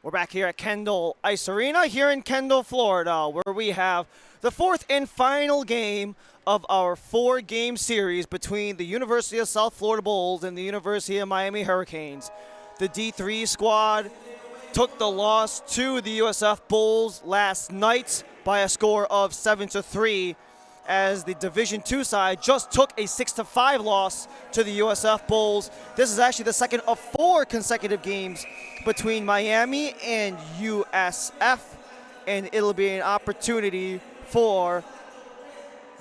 We're back here at Kendall Ice Arena here in Kendall, Florida, where we have the fourth and final game of our four-game series between the University of South Florida Bulls and the University of Miami Hurricanes. The D3 squad took the loss to the USF Bulls last night by a score of 7-3, as the Division II side just took a 6-5 loss to the USF Bulls. This is actually the second of four consecutive games between Miami and USF, and it'll be an opportunity for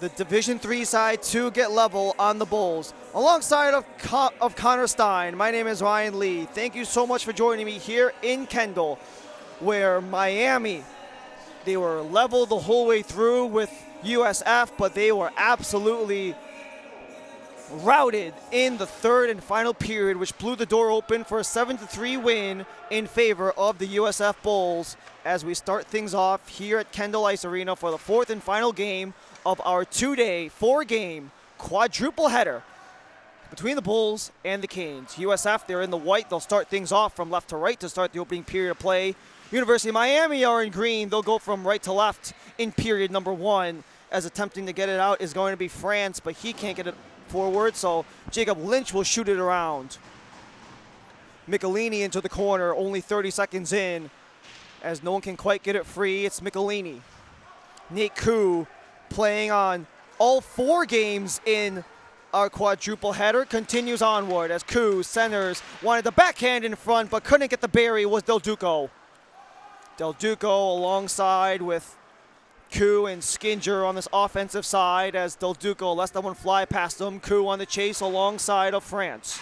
the Division III side to get level on the Bulls. Alongside of Connor Stein, my name is Ryan Lee. Thank you so much for joining me here in Kendall, where Miami, they were level the whole way through with USF, but they were absolutely routed in the third and final period, which blew the door open for a 7-3 win in favor of the USF Bulls as we start things off here at Kendall Ice Arena for the fourth and final game of our two-day, four-game quadruple header between the Bulls and the Canes. USF, they're in the white. They'll start things off from left to right to start the opening period of play. University of Miami are in green. They'll go from right to left in period number one, as attempting to get it out is going to be France, but he can't get it forward, so Jacob Lynch will shoot it around. Michelini into the corner, only 30 seconds in, as no one can quite get it free. It's Michelini. Nate Koo, playing on all four games in our quadruple header, continues onward as Koo centers, wanted the backhand in front, but couldn't get the bury, was Del Duco. Del Duco alongside with Koo and Skinger on this offensive side, as Del Duco lets that one fly past him. Koo on the chase alongside of France.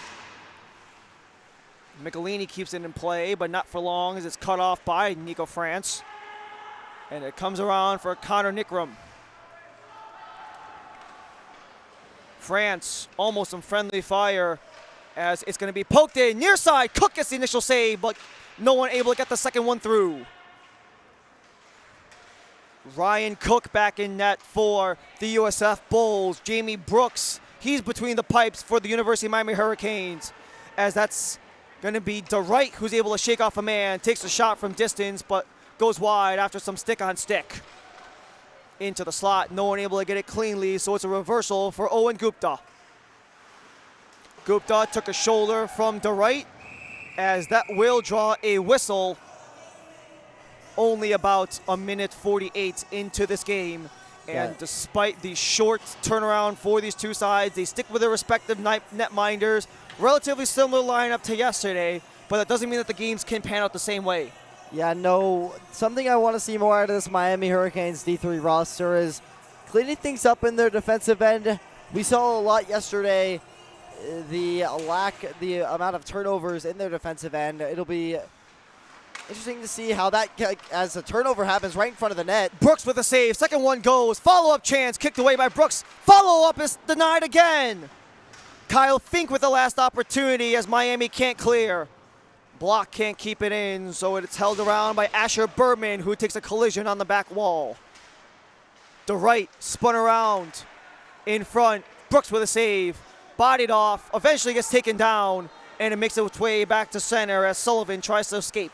Michelini keeps it in play, but not for long as it's cut off by Nico France. And it comes around for Connor Nickram. France almost some friendly fire as it's going to be poked in. Near side, Cook gets the initial save, but no one able to get the second one through. Ryan Cook back in net for the USF Bulls. Jamie Brooks, he's between the pipes for the University of Miami Hurricanes, as that's going to be DIII who's able to shake off a man, takes a shot from distance, but goes wide after some stick-on-stick. Into the slot, no one able to get it cleanly, so it's a reversal for Owen Gupta. Gupta took a shoulder from DIII, as that will draw a whistle. Only about a minute 48 into this game. And despite the short turnaround for these two sides, they stick with their respective netminders. Relatively similar lineup to yesterday, but that doesn't mean that the games can pan out the same way. Yeah, no, something I want to see more out of this Miami Hurricanes D3 roster is cleaning things up in their defensive end. We saw a lot yesterday, the amount of turnovers in their defensive end. It'll be interesting to see how that, as a turnover happens right in front of the net. Brooks with a save. Second one goes. Follow-up chance. Kicked away by Brooks. Follow-up is denied again. Kyle Fink with the last opportunity as Miami can't clear. Block can't keep it in, so it's held around by Asher Berman, who takes a collision on the back wall. DIII spun around in front. Brooks with a save. Bodied off. Eventually gets taken down, and it makes its way back to center as Sullivan tries to escape.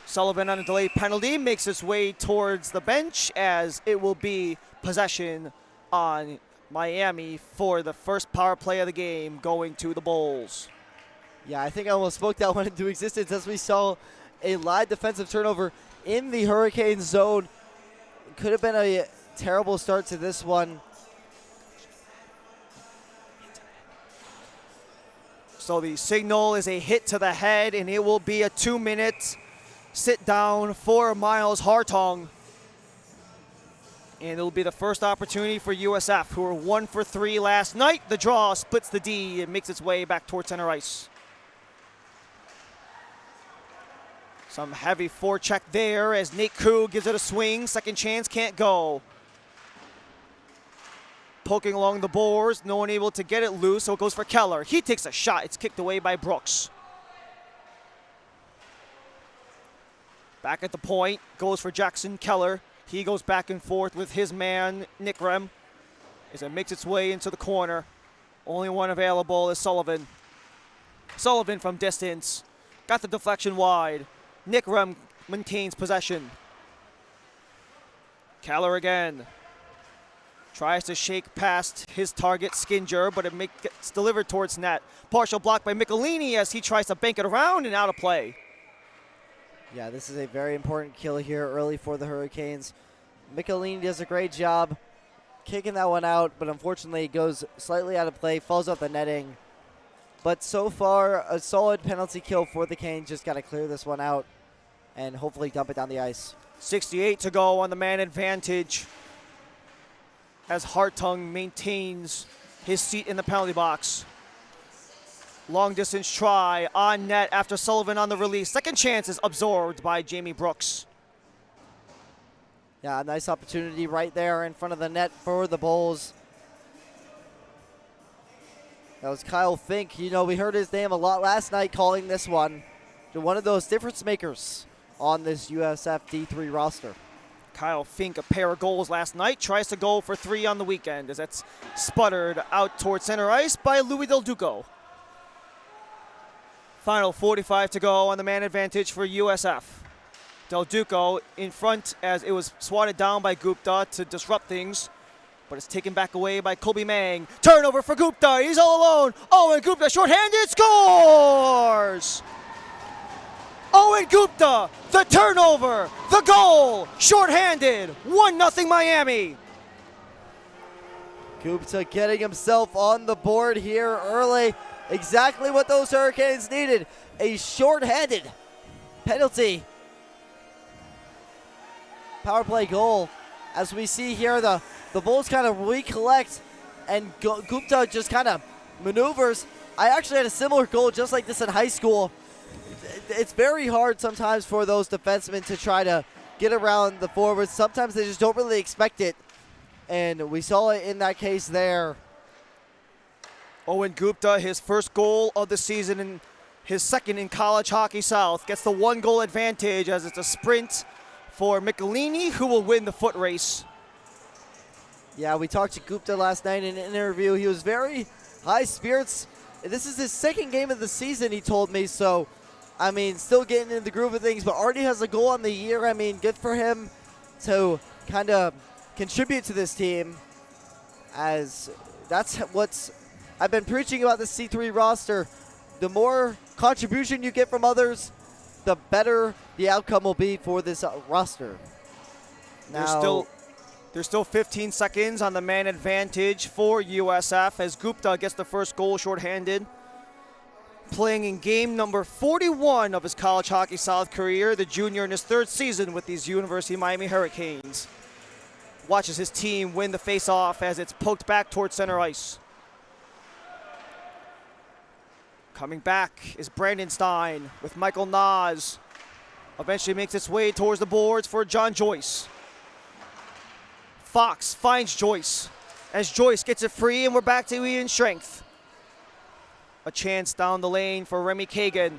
Sullivan on a delayed penalty makes its way towards the bench, as it will be possession on Miami for the first power play of the game, going to the Bulls. Yeah, I think I almost spoke that one into existence as we saw a live defensive turnover in the Hurricane zone. It could have been a terrible start to this one. So the signal is a hit to the head, and it will be a 2-minute sit down for Miles Hartong. And it'll be the first opportunity for USF, who were 1 for 3 last night. The draw splits the D and makes its way back towards center ice. Some heavy forecheck there as Nate Koo gives it a swing. Second chance, can't go. Poking along the boards, no one able to get it loose, so it goes for Keller. He takes a shot. It's kicked away by Brooks. Back at the point, goes for Jackson Keller. He goes back and forth with his man, Nickram, as it makes its way into the corner. Only one available is Sullivan. Sullivan from distance. Got the deflection wide. Nick Rem maintains possession. Keller again. Tries to shake past his target, Skinger, but it gets delivered towards net. Partial block by Michelini as he tries to bank it around and out of play. Yeah, this is a very important kill here early for the Hurricanes. Michelini does a great job kicking that one out, but unfortunately it goes slightly out of play, falls off the netting. But so far, a solid penalty kill for the Canes. Just got to clear this one out and hopefully dump it down the ice. 68 to go on the man advantage as Hartung maintains his seat in the penalty box. Long distance try on net after Sullivan on the release. Second chance is absorbed by Jamie Brooks. Yeah, a nice opportunity right there in front of the net for the Bulls. That was Kyle Fink. You know, we heard his name a lot last night calling this one. One of those difference makers on this USF D3 roster. Kyle Fink, a pair of goals last night, tries to go for 3 on the weekend as that's sputtered out towards center ice by Louis Del Duco. Final 45 to go on the man advantage for USF. Del Duco in front as it was swatted down by Gupta to disrupt things, but it's taken back away by Colby Mang. Turnover for Gupta, he's all alone. Owen Gupta, shorthanded, scores! Owen Gupta, the turnover, the goal, shorthanded, 1-0 Miami. Gupta getting himself on the board here early. Exactly what those Hurricanes needed. A shorthanded penalty. Power play goal. As we see here, the Bulls kind of recollect and Gupta just kind of maneuvers. I actually had a similar goal just like this in high school. It's very hard sometimes for those defensemen to try to get around the forwards. Sometimes they just don't really expect it. And we saw it in that case there. Owen Gupta, his first goal of the season and his second in College Hockey South, gets the 1-goal advantage as it's a sprint for Michelini, who will win the foot race. Yeah, we talked to Gupta last night in an interview. He was very high spirits. This is his second game of the season, he told me, so I mean, still getting in the groove of things, but already has a goal on the year. I mean, good for him to kind of contribute to this team, as that's what's I've been preaching about the C3 roster. The more contribution you get from others, the better the outcome will be for this roster. Now, there's still 15 seconds on the man advantage for USF as Gupta gets the first goal shorthanded. Playing in game number 41 of his College Hockey South career, the junior in his third season with these University of Miami Hurricanes. Watches his team win the face-off as it's poked back towards center ice. Coming back is Brandon Stein with Michael Nas. Eventually makes its way towards the boards for John Joyce. Fox finds Joyce as Joyce gets it free and we're back to even strength. A chance down the lane for Remy Kagan.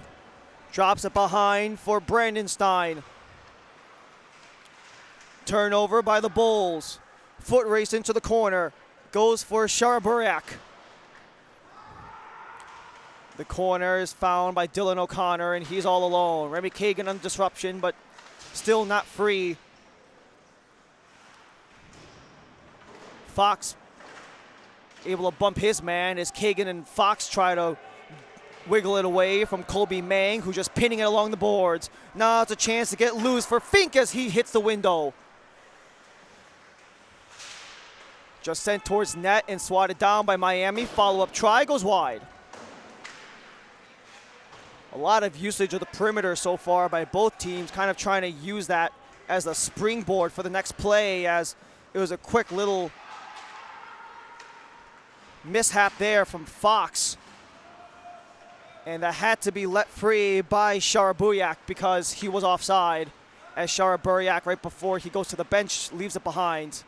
Drops it behind for Brandon Stein. Turnover by the Bulls. Foot race into the corner. Goes for Sharaburyak. The corner is found by Dylan O'Connor, and he's all alone. Remy Kagan on disruption, but still not free. Fox able to bump his man as Kagan and Fox try to wiggle it away from Colby Mang, who's just pinning it along the boards. Now it's a chance to get loose for Fink as he hits the window. Just sent towards net and swatted down by Miami. Follow-up try goes wide. A lot of usage of the perimeter so far by both teams, kind of trying to use that as a springboard for the next play, as it was a quick little mishap there from Fox. And that had to be let free by Sharaburyak because he was offside, as Sharaburyak, right before he goes to the bench, leaves it behind.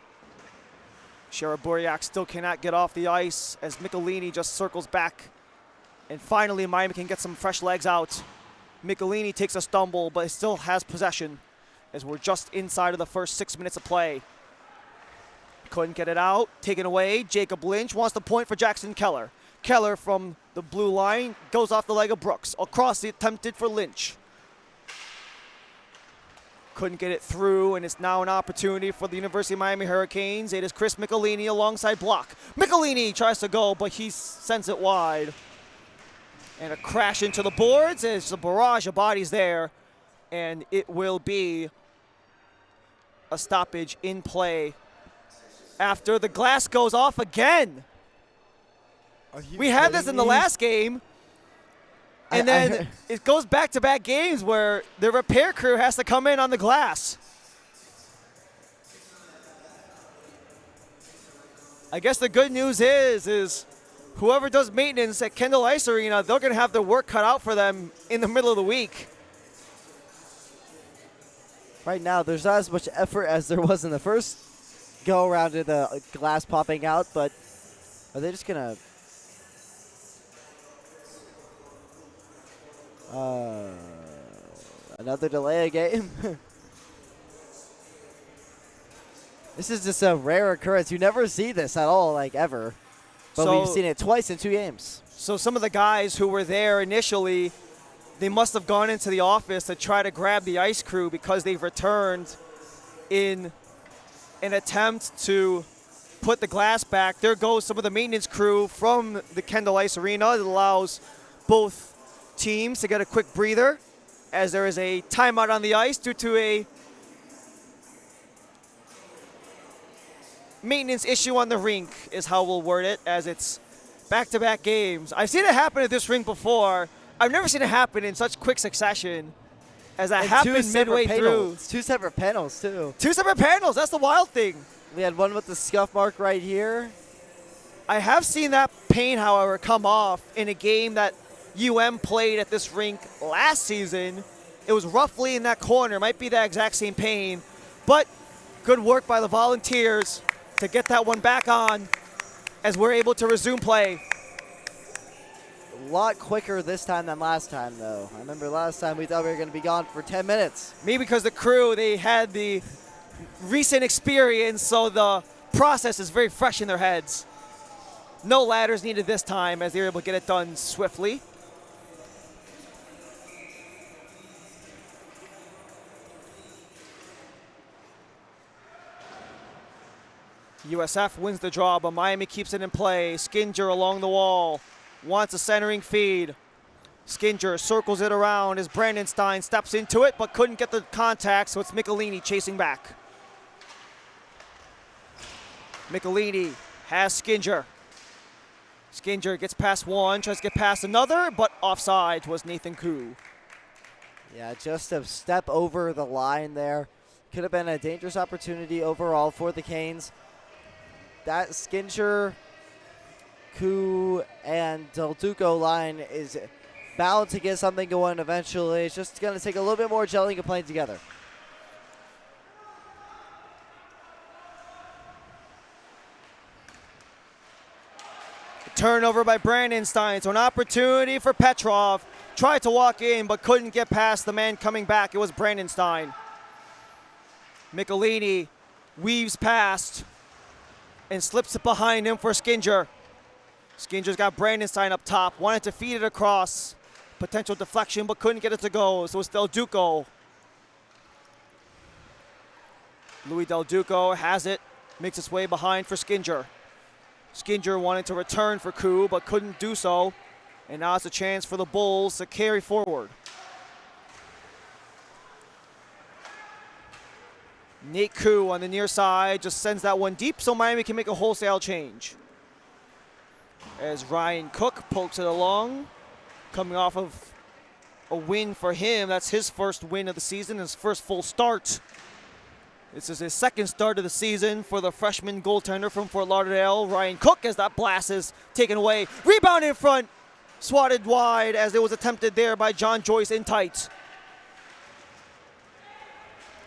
Sharaburyak still cannot get off the ice as Michelini just circles back. And finally, Miami can get some fresh legs out. Michelini takes a stumble, but still has possession as we're just inside of the first 6 minutes of play. Couldn't get it out. Taken away. Jacob Lynch wants the point for Jackson Keller. Keller from the blue line goes off the leg of Brooks. Across the attempted for Lynch. couldn't get it through, and it's now an opportunity for the University of Miami Hurricanes. It is Chris Michelini alongside block. Michelini tries to go, but he sends it wide. And a crash into the boards. There's a barrage of bodies there, and it will be a stoppage in play after the glass goes off again. We had this in the last game, and then it goes back-to-back games where the repair crew has to come in on the glass. I guess the good news is whoever does maintenance at Kendall Ice Arena, they're going to have their work cut out for them in the middle of the week. Right now, there's not as much effort as there was in the first go-around of the glass popping out, but are they just going to... another delay a game? This is just a rare occurrence. You never see this at all, like, ever. But we've seen it twice in 2 games. So some of the guys who were there initially, they must have gone into the office to try to grab the ice crew because they've returned in an attempt to put the glass back. There goes some of the maintenance crew from the Kendall Ice Arena. It allows both teams to get a quick breather as there is a timeout on the ice due to a maintenance issue on the rink is how we'll word it, as it's back-to-back games. I've seen it happen at this rink before. I've never seen it happen in such quick succession as that happened midway through. It's 2 separate panels, too. 2 separate panels. That's the wild thing. We had one with the scuff mark right here. I have seen that paint, however, come off in a game that played at this rink last season. It was roughly in that corner. Might be that exact same paint. But good work by the Volunteers to get that one back on as we're able to resume play. A lot quicker this time than last time, though. I remember last time we thought we were going to be gone for 10 minutes. Maybe because the crew, they had the recent experience, so the process is very fresh in their heads. No ladders needed this time as they were able to get it done swiftly. USF wins the draw, but Miami keeps it in play. Skinger along the wall, wants a centering feed. Skinger circles it around as Brandon Stein steps into it, but couldn't get the contact, so it's Michelini chasing back. Michelini has Skinger. Skinger gets past one, tries to get past another, but offside was Nathan Koo. Yeah, just a step over the line there. Could have been a dangerous opportunity overall for the Canes. That Skinger, Koo, and Del Duco line is bound to get something going eventually. It's just going to take a little bit more gelling and playing together. Turnover by Brandon Stein, so an opportunity for Petrov. Tried to walk in, but couldn't get past the man coming back. It was Brandon Stein. Michelini weaves past and slips it behind him for Skinger. Skinger's got Brandon Stein up top, wanted to feed it across. Potential deflection, but couldn't get it to go, so it's Del Duco. Louis Del Duco has it, makes its way behind for Skinger. Skinger wanted to return for Koo, but couldn't do so. And now it's a chance for the Bulls to carry forward. Nate Koo on the near side just sends that one deep so Miami can make a wholesale change. As Ryan Cook pokes it along, coming off of a win for him. That's his first win of the season, his first full start. This is his second start of the season for the freshman goaltender from Fort Lauderdale, Ryan Cook, as that blast is taken away. Rebound in front, swatted wide as it was attempted there by John Joyce in tight.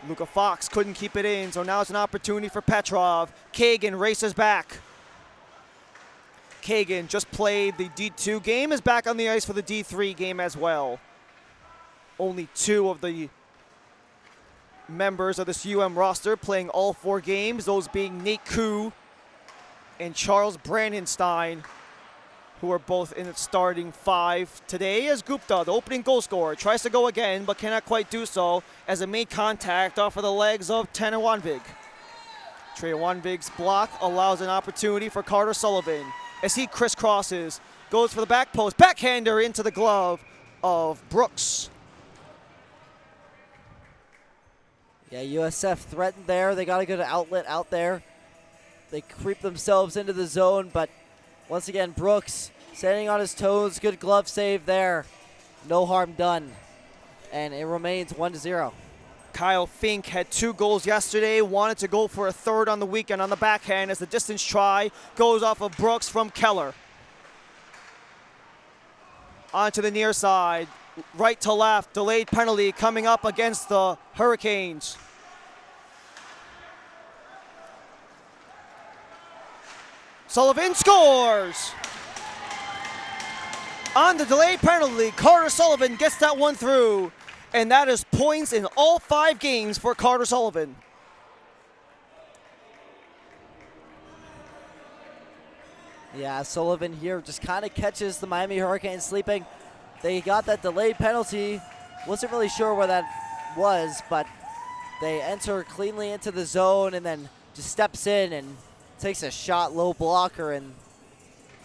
Luka Fox couldn't keep it in, so now it's an opportunity for Petrov. Kagan races back. Kagan just played the D2 game, is back on the ice for the D3 game as well. Only 2 of the members of this roster playing all 4 games, those being Nate Koo and Charles Brandenstein, who are both in its starting 5 today, as Gupta, the opening goal scorer, tries to go again but cannot quite do so as it made contact off of the legs of Tanner Wanvig. Trey Wanvig's block allows an opportunity for Carter Sullivan as he crisscrosses, goes for the back post, backhander into the glove of Brooks. Yeah, USF threatened there. They got a good outlet out there. They creep themselves into the zone, but once again, Brooks standing on his toes. Good glove save there. No harm done. And it remains 1-0. Kyle Fink had 2 goals yesterday, wanted to go for a third on the weekend on the backhand as the distance try goes off of Brooks from Keller. Onto the near side, right to left, delayed penalty coming up against the Hurricanes. Sullivan scores! On the delayed penalty, Carter Sullivan gets that one through, and that is points in all 5 games for Carter Sullivan. Yeah, Sullivan here just kind of catches the Miami Hurricanes sleeping. They got that delayed penalty. Wasn't really sure where that was, but they enter cleanly into the zone and then just steps in and takes a shot, low blocker, and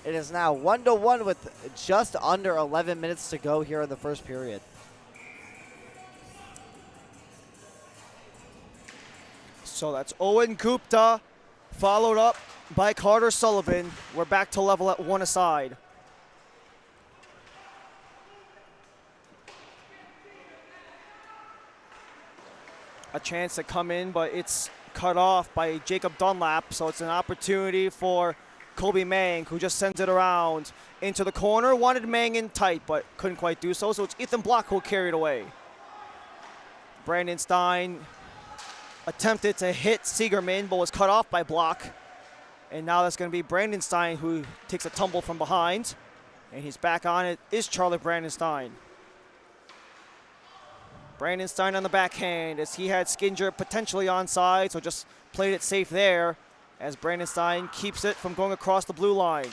it is now 1-1 with just under 11 minutes to go here in the first period. So that's Owen Gupta, followed up by Carter Sullivan. We're back to level at 1 aside. A chance to come in, but it's cut off by Jacob Dunlap, so it's an opportunity for Kobe Mang, who just sends it around into the corner. Wanted Mang in tight, but couldn't quite do so, so it's Ethan Block who carried away. Brandon Stein attempted to hit Siegerman, but was cut off by Block. And now that's going to be Brandon Stein who takes a tumble from behind. And he's back on it, is Charlie Brandon Stein. Brandon Stein on the backhand as he had Skinger potentially onside, so just played it safe there as Brandon Stein keeps it from going across the blue line.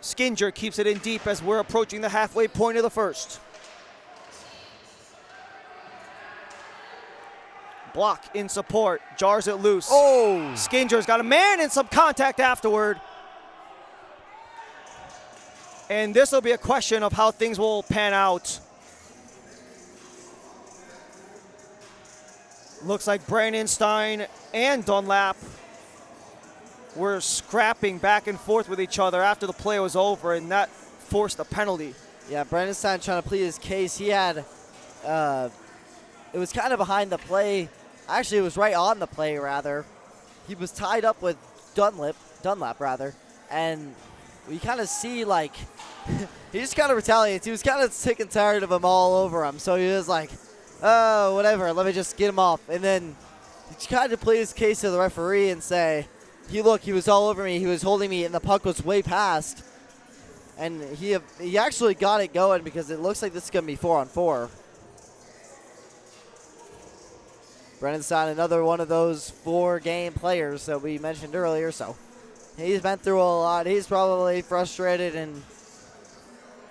Skinger keeps it in deep as we're approaching the halfway point of the first. Block in support, jars it loose. Oh! Skinger's got a man and some contact afterward. And this will be a question of how things will pan out. Looks like Brandon Stein and Dunlap were scrapping back and forth with each other after the play was over, and that forced a penalty. Yeah, Brandon Stein trying to plead his case. He had, it was kind of behind the play. Actually, it was right on the play, rather. He was tied up with Dunlap, and we kind of see, like, he just kind of retaliates. He was kind of sick and tired of him all over him, so he was like, oh, whatever, let me just get him off. And then he kind of plead his case to the referee and say, he was all over me, he was holding me, and the puck was way past. And he actually got it going because it looks like this is going to be 4-on-4. Brennan Stein, another one of those 4-game players that we mentioned earlier, so he's been through a lot. He's probably frustrated, and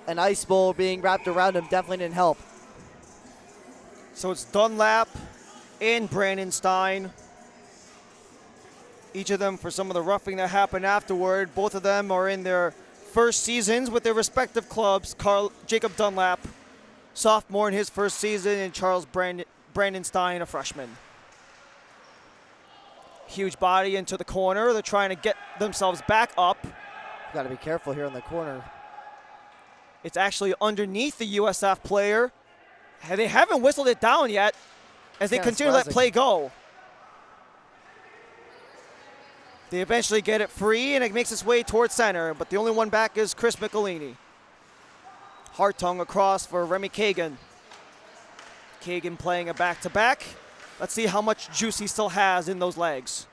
an ice bowl being wrapped around him definitely didn't help. So it's Dunlap and Brandon Stein. Each of them for some of the roughing that happened afterward. Both of them are in their first seasons with their respective clubs. Jacob Dunlap, sophomore in his first season, and Brandon Stein, a freshman. Huge body into the corner. They're trying to get themselves back up. Got to be careful here in the corner. It's actually underneath the USF player. They haven't whistled it down yet as they continue to let play go. They eventually get it free, and it makes its way towards center, but the only one back is Chris Michelini. Hartung across for Remy Kagan. Kagan playing a back-to-back. Let's see how much juice he still has in those legs.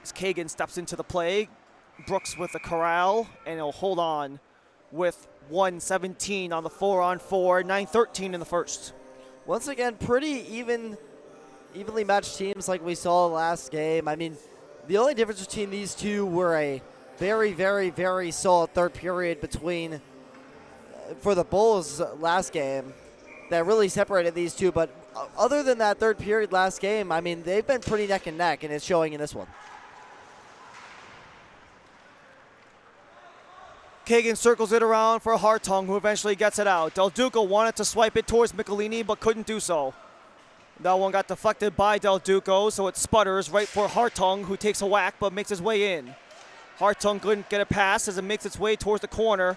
As Kagan steps into the play, Brooks with the corral, and he'll hold on with 1:17 on the 4-on-4, 9:13 in the first. Once again, pretty evenly matched teams like we saw last game. I mean, the only difference between these two were a very, very, very solid third period between for the Bulls last game that really separated these two. But other than that third period last game, I mean, they've been pretty neck and neck, and it's showing in this one. Kagan circles it around for Hartung, who eventually gets it out. Del Duca wanted to swipe it towards Michelini, but couldn't do so. That one got deflected by Del Duca, so it sputters right for Hartung, who takes a whack but makes his way in. Hartung couldn't get a pass as it makes its way towards the corner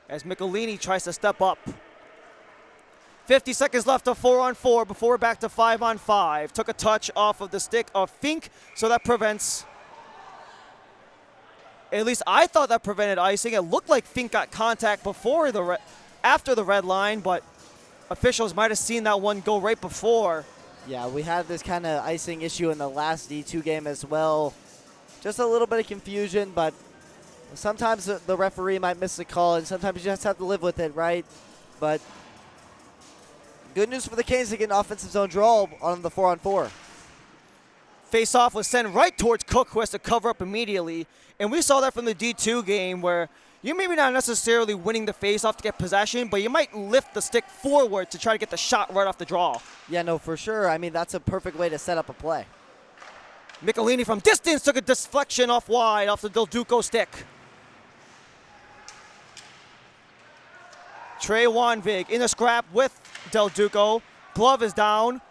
as Michelini tries to step up. 50 seconds left of 4-on-4 before we're back to 5-on-5. Took a touch off of the stick of Fink, so that prevents. At least I thought that prevented icing. It looked like Fink got contact before after the red line, but officials might have seen that one go right before. Yeah, we had this kind of icing issue in the last D2 game as well. Just a little bit of confusion, but sometimes the referee might miss the call, and sometimes you just have to live with it, right? But good news for the Canes to get an offensive zone draw on the 4-on-4. Face-off was sent right towards Cook, who has to cover up immediately. And we saw that from the D2 game where you're maybe not necessarily winning the face-off to get possession, but you might lift the stick forward to try to get the shot right off the draw. Yeah, no, for sure. I mean, that's a perfect way to set up a play. Michelini from distance took a deflection off wide off the Del Duca stick. Trey Wanvig in a scrap with Del Duca. Glove is down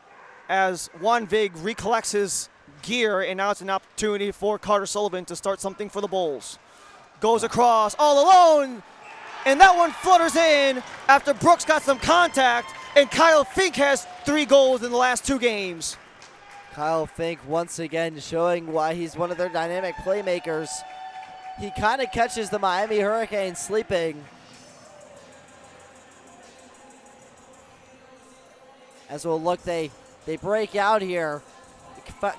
as Wanvig recollects his gear, and now it's an opportunity for Carter Sullivan to start something for the Bulls. Goes across all alone, and that one flutters in after Brooks got some contact, and Kyle Fink has 3 goals in the last 2 games. Kyle Fink once again showing why he's one of their dynamic playmakers. He kind of catches the Miami Hurricanes sleeping. As we'll look, they break out here.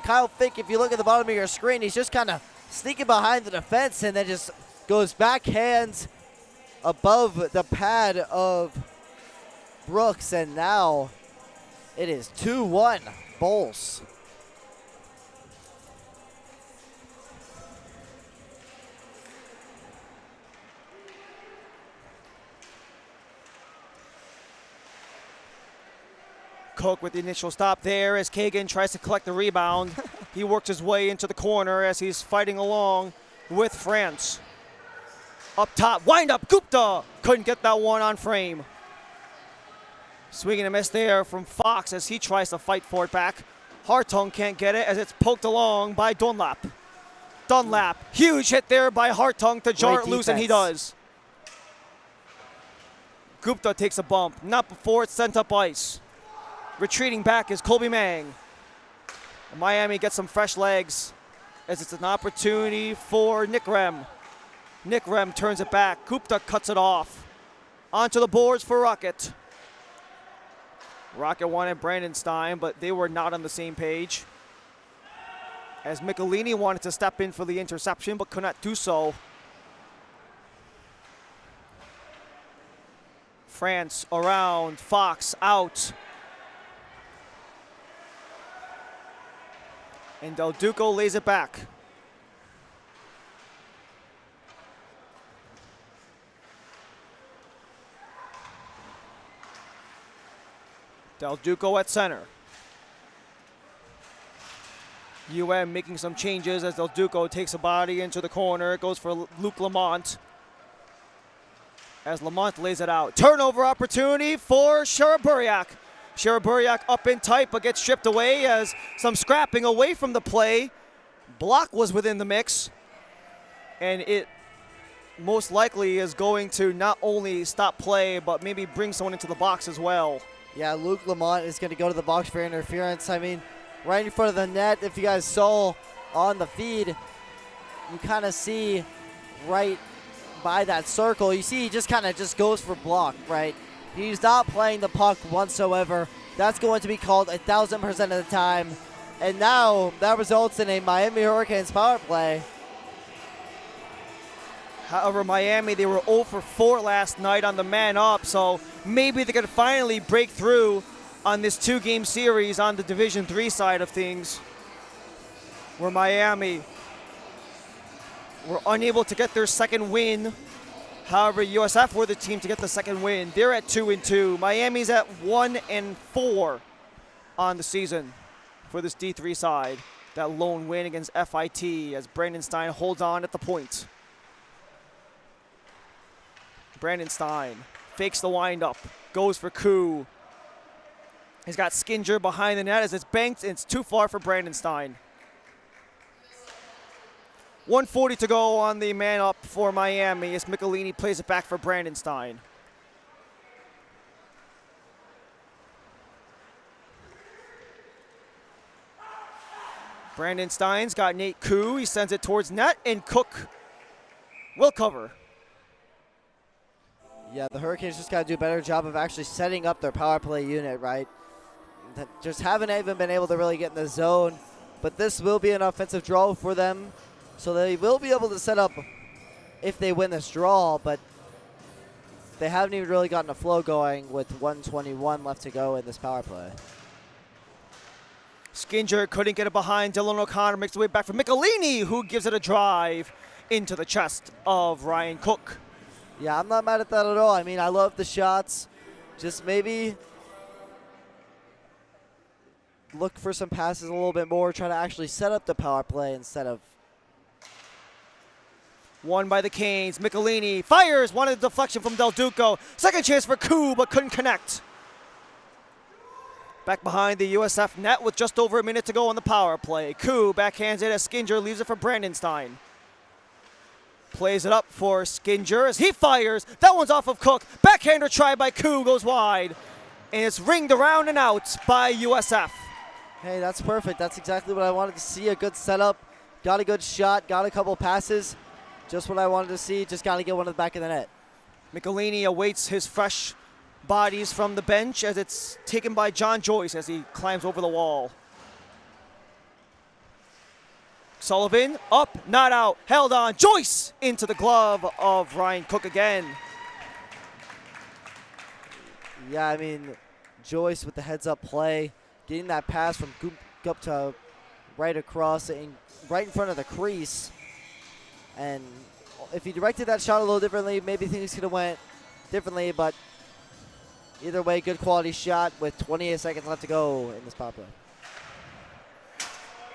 Kyle Fink, if you look at the bottom of your screen, he's just kind of sneaking behind the defense and then just goes backhands above the pad of Brooks, and now it is 2-1 Bulls. Cook with the initial stop there as Kagan tries to collect the rebound. He works his way into the corner as he's fighting along with France. Up top, wind up, Gupta couldn't get that one on frame. Swing and a miss there from Fox as he tries to fight for it back. Hartung can't get it as it's poked along by Dunlap. Huge hit there by Hartung to jar it loose, and he does. Gupta takes a bump, not before it's sent up ice. Retreating back is Colby Mang. Miami gets some fresh legs as it's an opportunity for Nick Rem. Nick Rem turns it back. Gupta cuts it off. Onto the boards for Rocket. Rocket wanted Brandon Stein, but they were not on the same page. As Michelini wanted to step in for the interception, but could not do so. France around, Fox out. And Del Duca lays it back. Del Duca at center. UM making some changes as Del Duca takes a body into the corner. It goes for Luke Lamont. As Lamont lays it out. Turnover opportunity for Sheraburiak. Sheraburiak up in tight but gets stripped away as some scrapping away from the play. Block was within the mix. And it most likely is going to not only stop play but maybe bring someone into the box as well. Yeah, Luke Lamont is going to go to the box for interference. I mean, right in front of the net, if you guys saw on the feed, you kind of see right by that circle, you see he just kind of just goes for block, right? He's not playing the puck whatsoever. That's going to be called 1,000% of the time. And now that results in a Miami Hurricanes power play. However, Miami, they were 0 for 4 last night on the man up, so maybe they could finally break through on this 2-game series on the Division III side of things, where Miami were unable to get their second win. However, USF were the team to get the second win. They're at 2-2. Miami's at 1-4 on the season for this D3 side. That lone win against FIT as Brandon Stein holds on at the point. Brandon Stein fakes the windup, goes for Koo. He's got Skinger behind the net as it's banked, and it's too far for Brandon Stein. 1:40 to go on the man up for Miami as Michelini plays it back for Brandon Stein. Brandon Stein's got Nate Koo. He sends it towards net, and Cook will cover. Yeah, the Hurricanes just got to do a better job of actually setting up their power play unit, right? Just haven't even been able to really get in the zone. But this will be an offensive draw for them. So they will be able to set up if they win this draw. But they haven't even really gotten a flow going with 1:21 left to go in this power play. Skinger couldn't get it behind. Dylan O'Connor makes the way back for Michelini, who gives it a drive into the chest of Ryan Cook. Yeah, I'm not mad at that at all. I mean, I love the shots. Just maybe look for some passes a little bit more. Try to actually set up the power play instead of... Won by the Canes. Michelini fires. Wanted a deflection from Del Duco. Second chance for Koo, but couldn't connect. Back behind the USF net with just over a minute to go on the power play. Koo backhands it as Skinger leaves it for Brandon Stein. Plays it up for Skinger as he fires. That one's off of Cook. Backhander try by Koo goes wide. And it's ringed around and out by USF. Hey, that's perfect. That's exactly what I wanted to see. A good setup. Got a good shot. Got a couple passes. Just what I wanted to see. Just got to get one to the back of the net. Michelini awaits his fresh bodies from the bench as it's taken by John Joyce as he climbs over the wall. Sullivan, up, not out, held on. Joyce into the glove of Ryan Cook again. Yeah, I mean, Joyce with the heads-up play, getting that pass from Gupta right across and right in front of the crease. And if he directed that shot a little differently, maybe things could have went differently, but either way, good quality shot with 28 seconds left to go in this power play.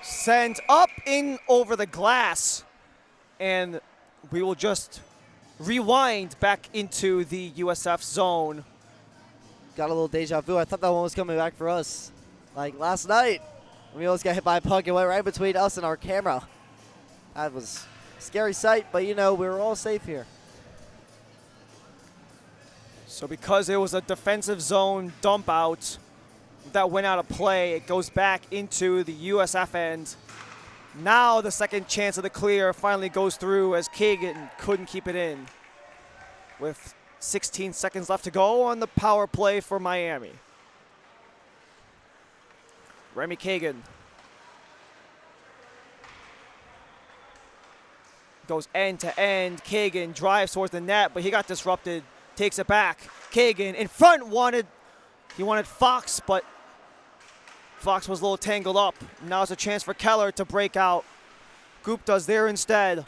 Sent up in over the glass, and we will just rewind back into the USF zone. Got a little deja vu. I thought that one was coming back for us. Like last night, we almost got hit by a puck. It went right between us and our camera. That was a scary sight, but you know, we were all safe here. So because it was a defensive zone dump out that went out of play, it goes back into the USF end. Now the second chance of the clear finally goes through as Kagan couldn't keep it in. With 16 seconds left to go on the power play for Miami. Remy Kagan goes end to end. Kagan drives towards the net, but he got disrupted. Takes it back. Kagan in front he wanted Fox, but Fox was a little tangled up. Now it's a chance for Keller to break out. Gupta's there instead.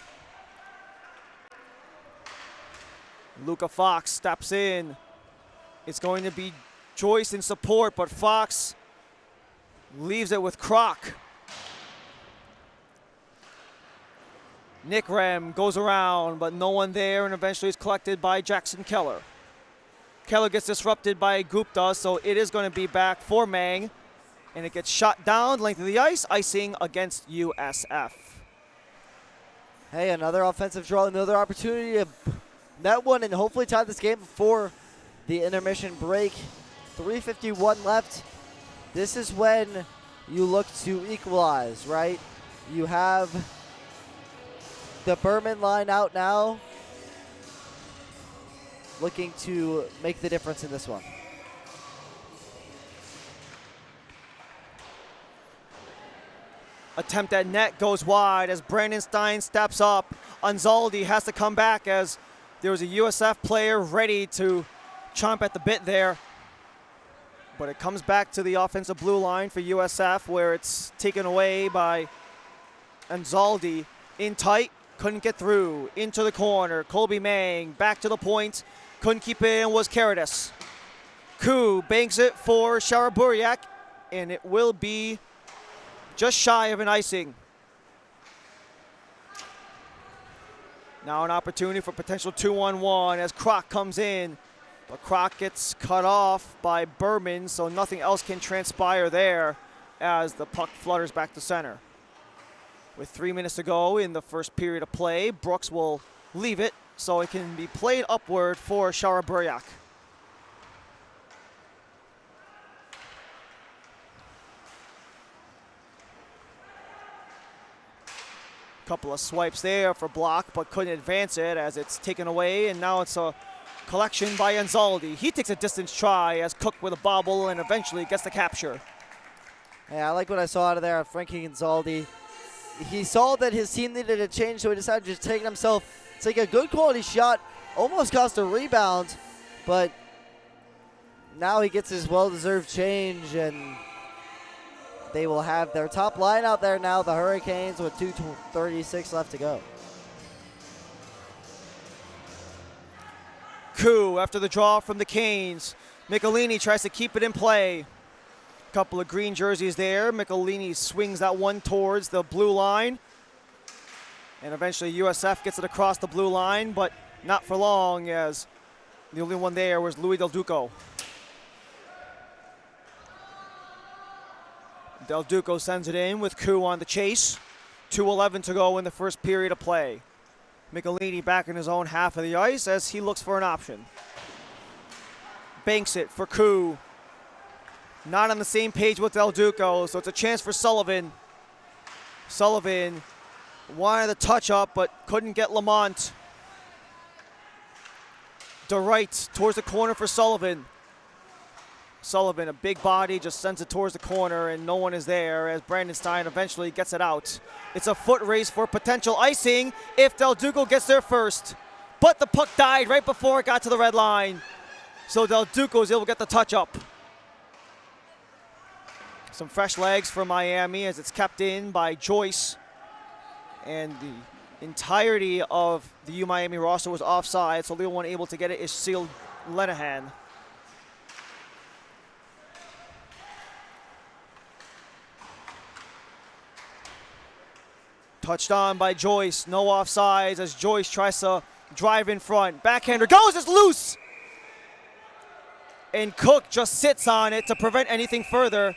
Luca Fox steps in. It's going to be Joyce in support, but Fox leaves it with Kroc. Nick Rem goes around, but no one there, and eventually is collected by Jackson Keller. Keller gets disrupted by Gupta, so it is going to be back for Mang. And it gets shot down, length of the ice, icing against USF. Hey, another offensive draw, another opportunity to net one and hopefully tie this game before the intermission break. 3:51 left. This is when you look to equalize, right? You have the Berman line out now, looking to make the difference in this one. Attempt at net goes wide as Brandon Stein steps up. Anzaldi has to come back as there was a USF player ready to chomp at the bit there. But it comes back to the offensive blue line for USF where it's taken away by Anzaldi in tight. couldn't get through. Into the corner, Colby Mang back to the point. Couldn't keep it in, was Caritas. Koo banks it for Sharaburyak, and it will be just shy of an icing. Now an opportunity for potential 2-on-1 as Kroc comes in. But Kroc gets cut off by Berman, so nothing else can transpire there as the puck flutters back to center. With 3 minutes to go in the first period of play, Brooks will leave it so it can be played upward for Sharaburyak. Couple of swipes there for block, but couldn't advance it as it's taken away, and now it's a collection by Anzaldi. He takes a distance try as Cook with a bobble and eventually gets the capture. Yeah, I like what I saw out of there, Frankie Anzaldi. He saw that his team needed a change, so he decided to just take himself, take a good quality shot, almost cost a rebound, but now he gets his well-deserved change, and they will have their top line out there now, the Hurricanes, with 2:36 left to go. Koo after the draw from the Canes. Michelini tries to keep it in play. Couple of green jerseys there. Michelini swings that one towards the blue line. And eventually USF gets it across the blue line, but not for long as the only one there was Louis Del Duco. Del Duco sends it in with Koo on the chase. 2:11 to go in the first period of play. Michelini back in his own half of the ice as he looks for an option. Banks it for Koo. Not on the same page with Del Duco, so it's a chance for Sullivan. Sullivan wanted the touch up, but couldn't get Lamont. To right, towards the corner for Sullivan. Sullivan, a big body, just sends it towards the corner, and no one is there as Brandon Stein eventually gets it out. It's a foot race for potential icing if Del Duco gets there first. But the puck died right before it got to the red line. So Del Duco is able to get the touch up. Some fresh legs for Miami as it's kept in by Joyce. And the entirety of the U Miami roster was offside, so the only one able to get it is Seal Lenahan. Touched on by Joyce, no offsides as Joyce tries to drive in front. Backhander goes, it's loose! And Cook just sits on it to prevent anything further.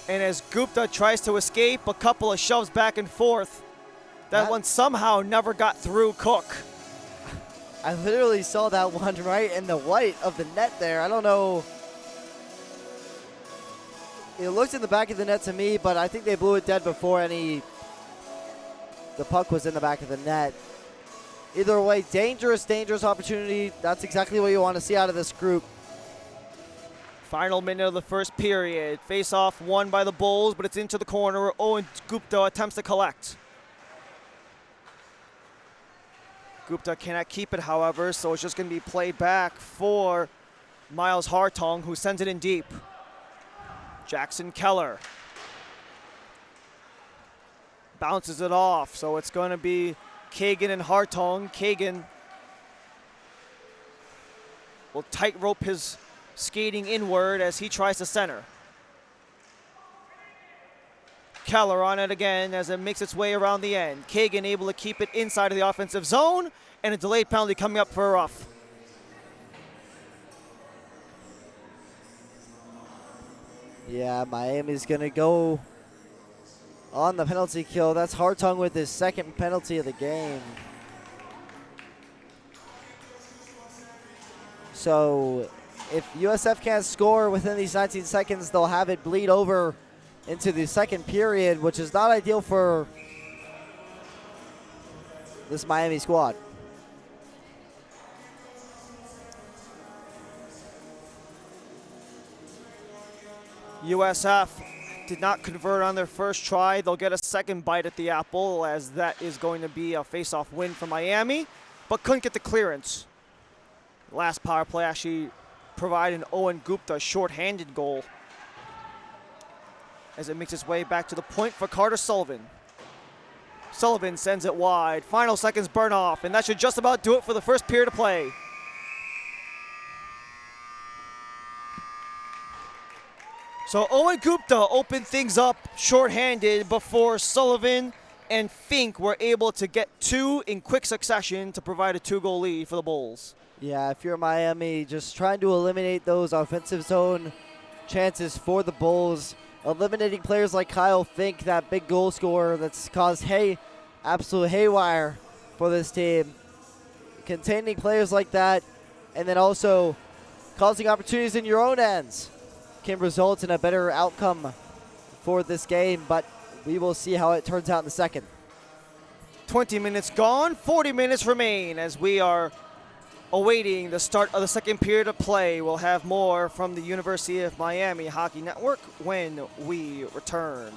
And as Gupta tries to escape, a couple of shoves back and forth. That one somehow never got through Cook. I literally saw that one right in the white of the net there. I don't know. It looked in the back of the net to me, but I think they blew it dead before the puck was in the back of the net. Either way, dangerous opportunity. That's exactly what you want to see out of this group. Final minute of the first period. Face-off won by the Bulls, but it's into the corner where Owen Gupta attempts to collect. Gupta cannot keep it, however, so it's just going to be played back for Miles Hartong, who sends it in deep. Jackson Keller bounces it off, so it's going to be Kagan and Hartong. Kagan will tightrope his skating inward as he tries to center. Keller on it again as it makes its way around the end. Kagan able to keep it inside of the offensive zone, and a delayed penalty coming up for a rough. Yeah, Miami's going to go on the penalty kill. That's Hartong with his second penalty of the game. So if USF can't score within these 19 seconds, they'll have it bleed over into the second period, which is not ideal for this Miami squad. USF did not convert on their first try. They'll get a second bite at the apple as that is going to be a face-off win for Miami, but couldn't get the clearance. Last power play actually provided an Owen Gupta short-handed goal as it makes its way back to the point for Carter Sullivan. Sullivan sends it wide. Final seconds burn off, and that should just about do it for the first period of play. So Owen Gupta opened things up shorthanded before Sullivan and Fink were able to get two in quick succession to provide a 2-goal lead for the Bulls. Yeah, if you're Miami, just trying to eliminate those offensive zone chances for the Bulls. Eliminating players like Kyle Fink, that big goal scorer that's caused absolute haywire for this team. Containing players like that, and then also causing opportunities in your own ends can result in a better outcome for this game, but we will see how it turns out in the second. 20 minutes gone, 40 minutes remain as we are awaiting the start of the second period of play. We'll have more from the University of Miami Hockey Network when we return.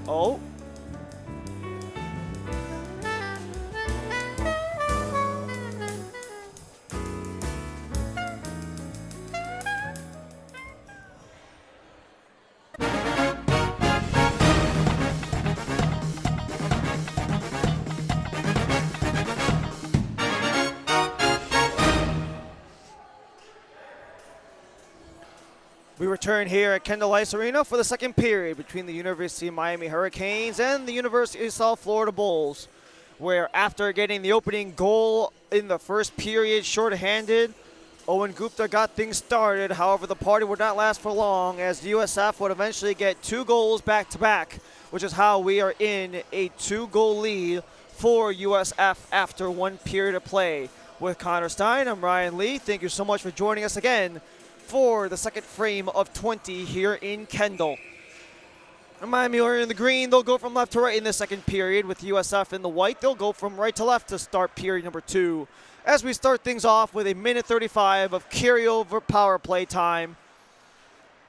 Oh. We return here at Kendall Ice Arena for the second period between the University of Miami Hurricanes and the University of South Florida Bulls, where after getting the opening goal in the first period shorthanded, Owen Gupta got things started. However, the party would not last for long as USF would eventually get 2 goals back-to-back, which is how we are in a 2-goal lead for USF after 1 period of play. With Connor Stein, I'm Ryan Lee. Thank you so much for joining us again for the second frame of 20 here in Kendall. Miami are in the green. They'll go from left to right in the second period. With USF in the white, they'll go from right to left to start period number 2. As we start things off with a minute 35 of carryover power play time,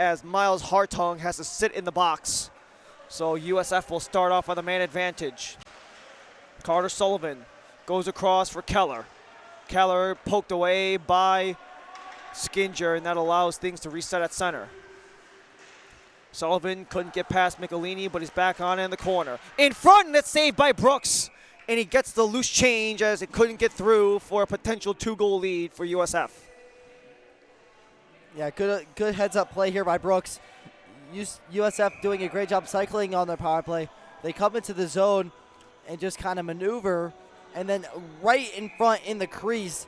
as Miles Hartung has to sit in the box. So USF will start off on the man advantage. Carter Sullivan goes across for Keller. Keller poked away by Skinger, and that allows things to reset at center. Sullivan couldn't get past Michelini, but he's back on in the corner. In front, and it's saved by Brooks. And he gets the loose change as it couldn't get through for a potential 2-goal lead for USF. Yeah, good heads-up play here by Brooks. USF doing a great job cycling on their power play. They come into the zone and just kind of maneuver, and then right in front in the crease,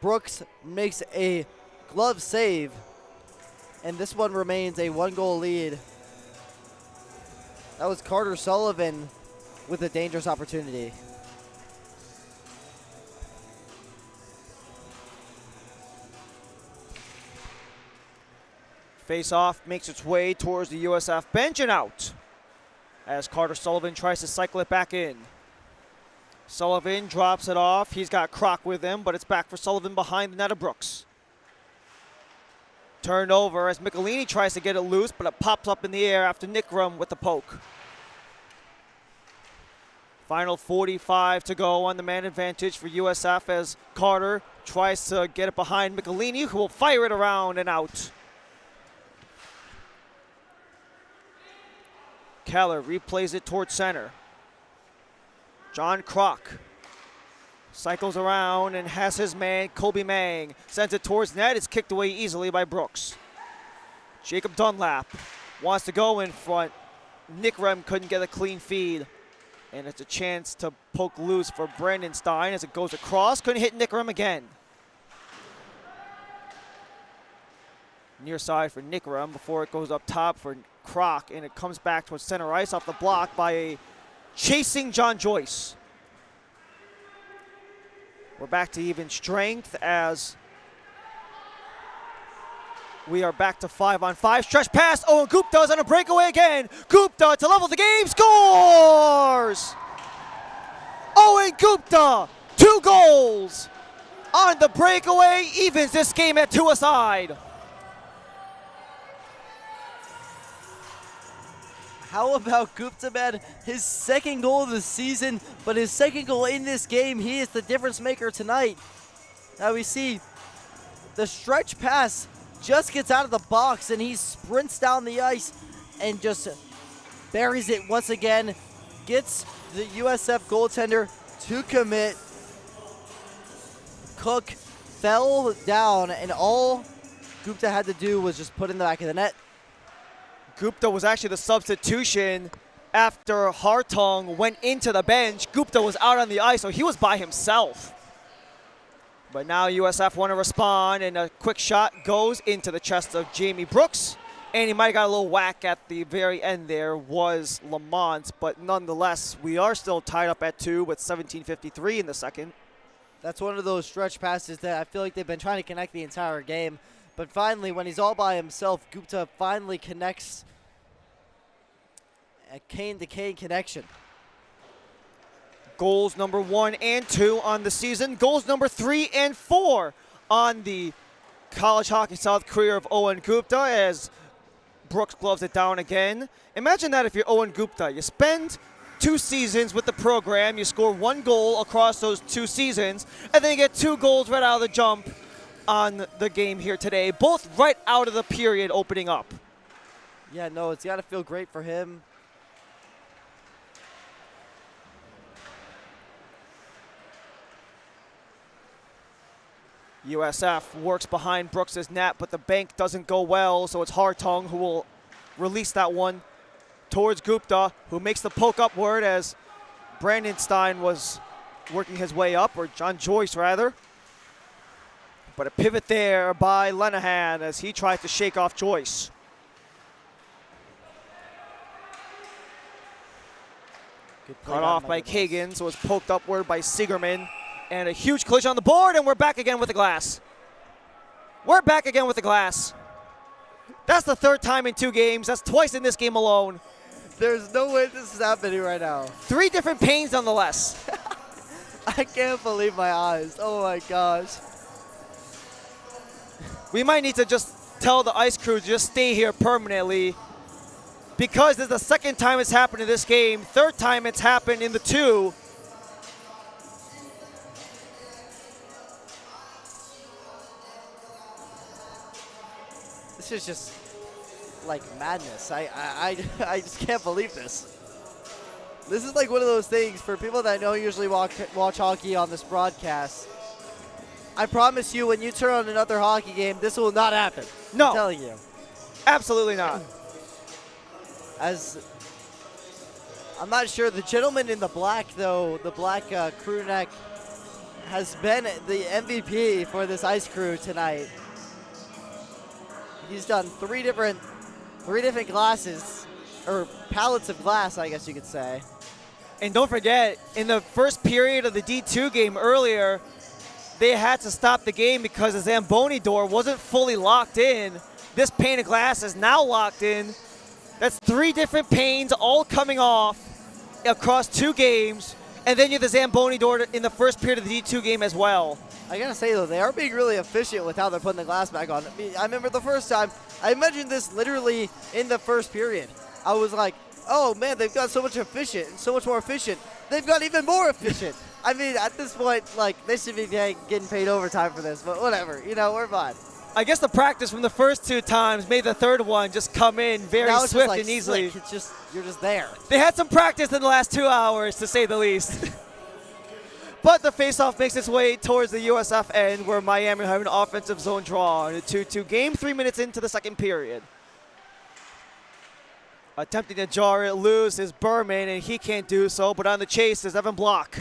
Brooks makes a glove save, and this one remains a 1-goal lead. That was Carter Sullivan with a dangerous opportunity. Face-off makes its way towards the USF bench and out as Carter Sullivan tries to cycle it back in. Sullivan drops it off. He's got Croc with him, but it's back for Sullivan behind the net of Brooks. Turned over as Michelini tries to get it loose, but it pops up in the air after Nickram with the poke. Final 45 to go on the man advantage for USF as Carter tries to get it behind Michelini, who will fire it around and out. Keller replays it towards center. John Kroc cycles around and has his man, Kobe Mang. Sends it towards net. It's kicked away easily by Brooks. Jacob Dunlap wants to go in front. Nick Rem couldn't get a clean feed. And it's a chance to poke loose for Brandon Stein as it goes across. Couldn't hit Nick Rem again. Near side for Nick Rem before it goes up top for Kroc. And it comes back towards center ice off the block by a chasing John Joyce. We're back to even strength as we are back to 5-on-5. Stretch pass. Owen Gupta's on a breakaway again. Gupta to level the game. Scores! Owen Gupta, 2 goals on the breakaway. Evens this game at 2-a-side. How about Gupta, man? His second goal of the season, but his second goal in this game. He is the difference maker tonight. Now we see the stretch pass just gets out of the box and he sprints down the ice and just buries it once again. Gets the USF goaltender to commit. Cook fell down and all Gupta had to do was just put it in the back of the net. Gupta was actually the substitution after Hartung went into the bench. Gupta was out on the ice, so he was by himself. But now USF want to respond, and a quick shot goes into the chest of Jamie Brooks. And he might have got a little whack at the very end there, was Lamont. But nonetheless, we are still tied up at 2 with 17:53 in the second. That's one of those stretch passes that I feel like they've been trying to connect the entire game. But finally, when he's all by himself, Gupta finally connects a Kane-to-Kane connection. Goals number 1 and 2 on the season. Goals number 3 and 4 on the College Hockey South career of Owen Gupta as Brooks gloves it down again. Imagine that if you're Owen Gupta. You spend 2 seasons with the program, you score 1 goal across those 2 seasons, and then you get 2 goals right out of the jump on the game here today, both right out of the period opening up. Yeah, no, it's got to feel great for him. USF works behind Brooks' net, but the bank doesn't go well, so it's Hartung who will release that one towards Gupta, who makes the poke upward as Brandon Stein was working his way up, or John Joyce rather. But a pivot there by Lenahan as he tries to shake off Joyce. Cut off by Kagan, so it's poked upward by Siegerman. And a huge collision on the board, and we're back again with the glass. We're back again with the glass. That's the 3rd time in 2 games. That's twice in this game alone. There's no way this is happening right now. 3 different pains nonetheless. I can't believe my eyes. Oh my gosh. We might need to just tell the ice crew to just stay here permanently, because this is the 2nd time it's happened in this game, 3rd time it's happened in the 2. This is just like madness. I just can't believe this. This is like one of those things for people that don't usually watch hockey on this broadcast. I promise you, when you turn on another hockey game, this will not happen. No. I'm telling you. Absolutely not. As I'm not sure, the gentleman in the black, though, the black crew neck, has been the MVP for this ice crew tonight. He's done three different glasses, or pallets of glass, I guess you could say. And don't forget, in the first period of the D2 game earlier, they had to stop the game because the Zamboni door wasn't fully locked in. This pane of glass is now locked in. That's 3 different panes all coming off across 2 games. And then you have the Zamboni door in the first period of the D2 game as well. I gotta say, though, they are being really efficient with how they're putting the glass back on. I remember the first time, I mentioned this literally in the first period. I was like, oh man, they've got so much more efficient they've got even more efficient. I mean, at this point, like, they should be getting paid overtime for this, but whatever. You know, we're fine. I guess the practice from the first 2 times made the third one just come in very now it's swift just like and easily. Slick. It's just, you're just there. They had some practice in the last 2 hours, to say the least. But the faceoff makes its way towards the USF end, where Miami have an offensive zone draw in a 2-2 game, 3 minutes into the second period. Attempting to jar it loose is Berman, and he can't do so, but on the chase is Evan Block.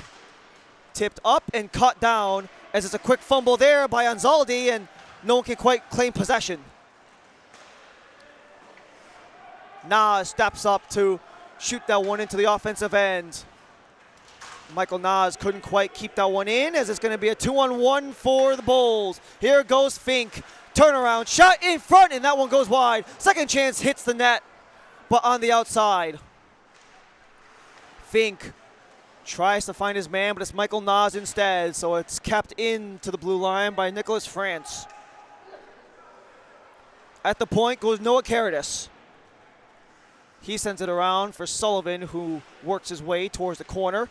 Tipped up and cut down, as it's a quick fumble there by Anzaldi, and no one can quite claim possession. Nas steps up to shoot that one into the offensive end. Michael Nas couldn't quite keep that one in, as it's going to be a 2-on-1 for the Bulls. Here goes Fink. Turnaround shot in front, and that one goes wide. Second chance hits the net, but on the outside. Fink tries to find his man, but it's Michael Nas instead, so it's kept into the blue line by Nicholas France. At the point goes Noah Caritas. He sends it around for Sullivan, who works his way towards the corner.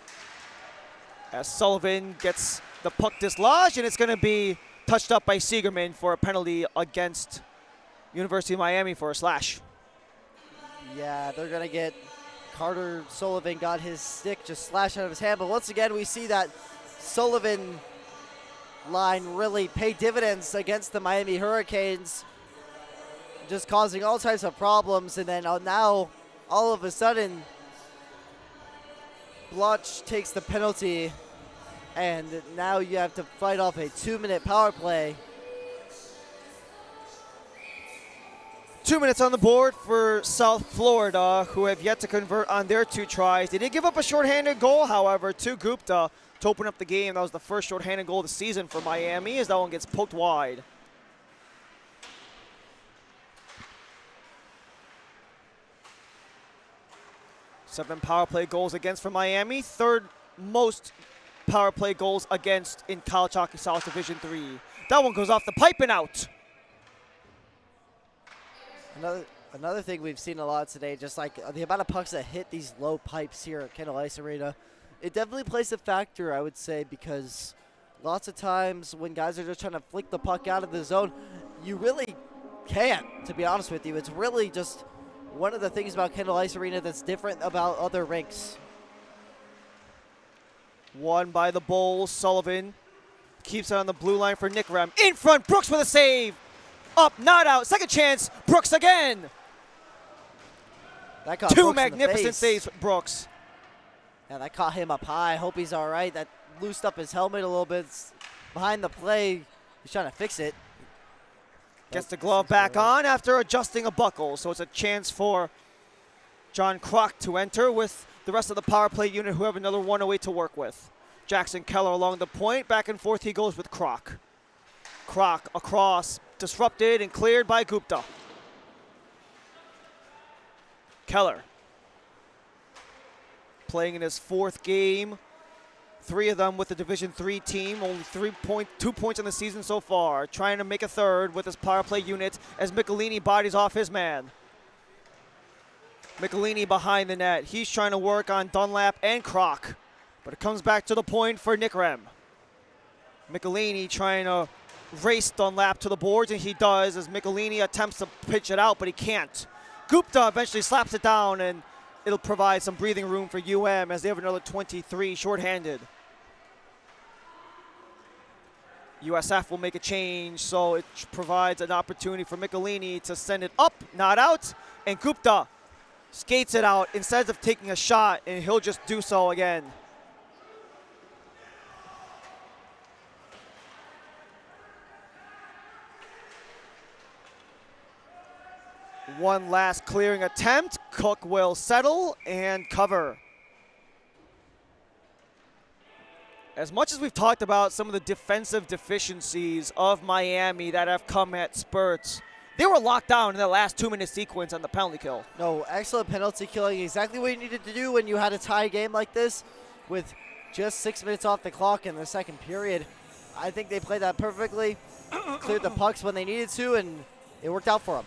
As Sullivan gets the puck dislodged, and it's going to be touched up by Siegerman for a penalty against University of Miami for a slash. Yeah, they're going to get Carter Sullivan got his stick just slashed out of his hand. But once again, we see that Sullivan line really pay dividends against the Miami Hurricanes, just causing all types of problems. And then now, all of a sudden, Bloch takes the penalty, and now you have to fight off a 2-minute power play. 2 minutes on the board for South Florida, who have yet to convert on their 2 tries. They did give up a shorthanded goal, however, to Gupta to open up the game. That was the first shorthanded goal of the season for Miami, as that one gets poked wide. Seven power play goals against for Miami. Third most power play goals against in College Hockey South Division III. That one goes off the pipe and out. Another thing we've seen a lot today, just like the amount of pucks that hit these low pipes here at Kendall Ice Arena, it definitely plays a factor, I would say, because lots of times when guys are just trying to flick the puck out of the zone, you really can't, to be honest with you. It's really just one of the things about Kendall Ice Arena that's different about other rinks. Won by the Bulls. Sullivan keeps it on the blue line for Nick Rem. In front, Brooks with a save. Up, not out. Second chance, Brooks again. That caught 2 Brooks magnificent saves for Brooks. Yeah, that caught him up high. Hope he's all right. That loosed up his helmet a little bit. It's behind the play. He's trying to fix it. Gets the glove back on after adjusting a buckle. So it's a chance for John Kroc to enter with the rest of the power play unit, who have another 108 to work with. Jackson Keller along the point. Back and forth he goes with Kroc. Kroc across, disrupted and cleared by Gupta. Keller playing in his 4th game. 3 of them with the Division III team. Only 2 points in the season so far. Trying to make a third with his power play unit as Michelini bodies off his man. Michelini behind the net. He's trying to work on Dunlap and Kroc. But it comes back to the point for Nick Rem. Michelini trying to race Dunlap to the boards, and he does as Michelini attempts to pitch it out, but he can't. Gupta eventually slaps it down, and it'll provide some breathing room for UM as they have another 23 shorthanded. USF will make a change, so it provides an opportunity for Michelini to send it up, not out, and Gupta skates it out instead of taking a shot, and he'll just do so again. One last clearing attempt. Cook will settle and cover. As much as we've talked about some of the defensive deficiencies of Miami that have come at spurts, they were locked down in the last 2-minute sequence on the penalty kill. No, excellent penalty killing. Exactly what you needed to do when you had a tie game like this with just 6 minutes off the clock in the second period. I think they played that perfectly, cleared the pucks when they needed to, and it worked out for them.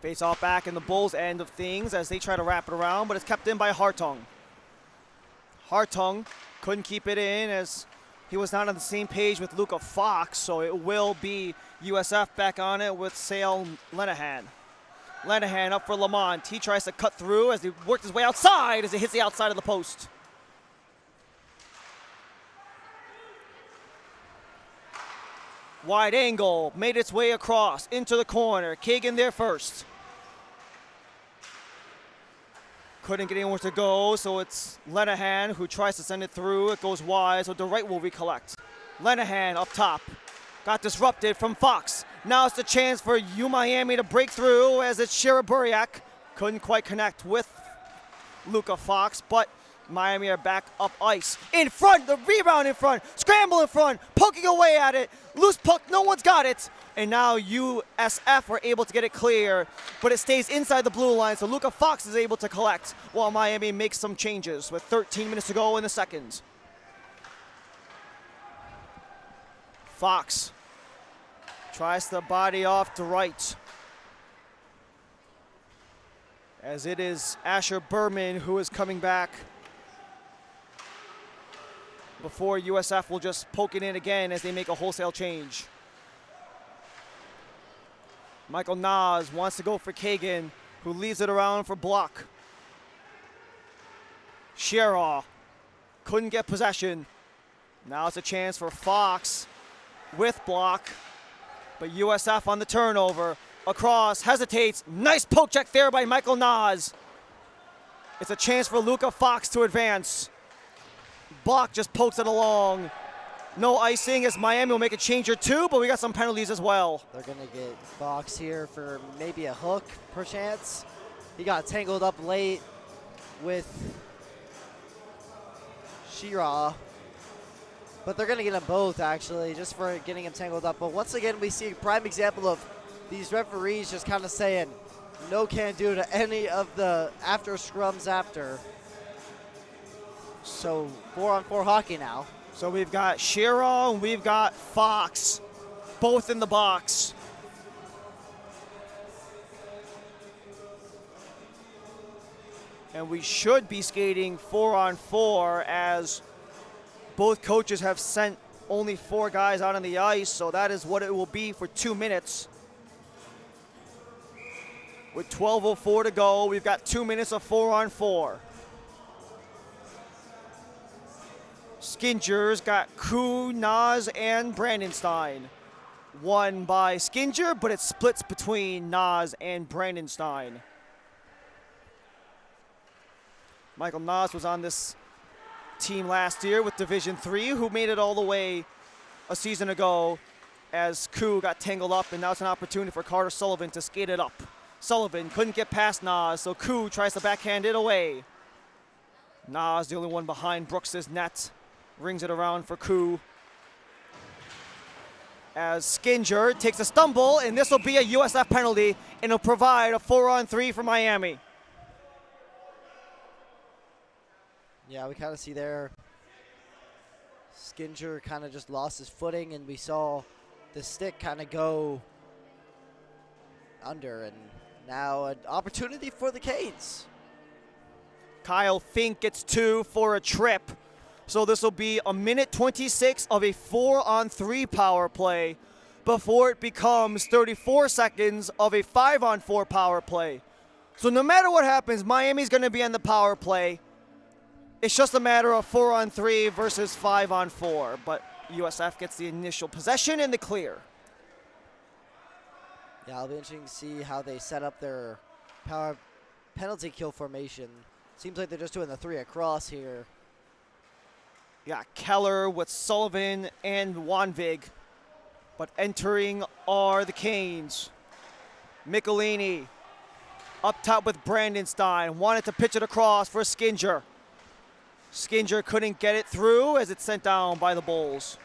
Face off back in the Bulls' end of things as they try to wrap it around, but it's kept in by Hartung. Hartung couldn't keep it in as he was not on the same page with Luca Fox, so it will be USF back on it with Sale Lenahan. Lenahan up for Lamont. He tries to cut through as he worked his way outside as he hits the outside of the post. Wide angle, made its way across into the corner. Kagan there first. Couldn't get anywhere to go, so it's Lenahan who tries to send it through. It goes wide, so DIII will recollect. Lenahan up top. Got disrupted from Fox. Now it's the chance for Miami to break through as it's Shereburiak. Couldn't quite connect with Luca Fox, but Miami are back up ice. In front, the rebound in front, scramble in front, poking away at it. Loose puck, no one's got it. And now USF were able to get it clear, but it stays inside the blue line, so Luca Fox is able to collect while Miami makes some changes with 13 minutes to go in the second. Fox tries to body off to right. As it is Asher Berman who is coming back. Before USF will just poke it in again as they make a wholesale change. Michael Nas wants to go for Kagan, who leaves it around for Block. Sheraw couldn't get possession. Now it's a chance for Fox with Block, but USF on the turnover. Across, hesitates, nice poke check there by Michael Nas. It's a chance for Luca Fox to advance. Block just pokes it along. No icing as Miami will make a change or two, but we got some penalties as well. They're going to get Fox here for maybe a hook, perchance. He got tangled up late with Sheraw. But they're going to get them both, actually, just for getting him tangled up. But once again, we see a prime example of these referees just kind of saying no can do to any of the after scrums after. So 4-on-4 hockey now. So we've got Sheraw and we've got Fox, both in the box. And we should be skating 4-on-4 as both coaches have sent only 4 guys out on the ice, so that is what it will be for 2 minutes. With 12:04 to go, we've got 2 minutes of 4-on-4. Skinger's got Koo, Nas, and Brandenstein. Won by Skinger, but it splits between Nas and Brandenstein. Michael Nas was on this team last year with Division III, who made it all the way a season ago as Koo got tangled up, and now it's an opportunity for Carter Sullivan to skate it up. Sullivan couldn't get past Nas, so Koo tries to backhand it away. Nas, the only one behind Brooks's net. Rings it around for Koo. As Skinger takes a stumble, and this will be a USF penalty, and it'll provide a 4-on-3 for Miami. Yeah, we kind of see there Skinger kind of just lost his footing, and we saw the stick kind of go under, and now an opportunity for the Canes. Kyle Fink gets 2 for a trip. So this will be a minute 26 of a 4-on-3 power play before it becomes 34 seconds of a 5-on-4 power play. So no matter what happens, Miami's going to be on the power play. It's just a matter of 4-on-3 versus 5-on-4, but USF gets the initial possession and the clear. Yeah, it'll be interesting to see how they set up their power penalty kill formation. Seems like they're just doing the 3 across here. Yeah, Keller with Sullivan and Wanvig. But entering are the Canes. Michelini up top with Brandenstein. Wanted to pitch it across for Skinger. Skinger couldn't get it through as it's sent down by the Bulls.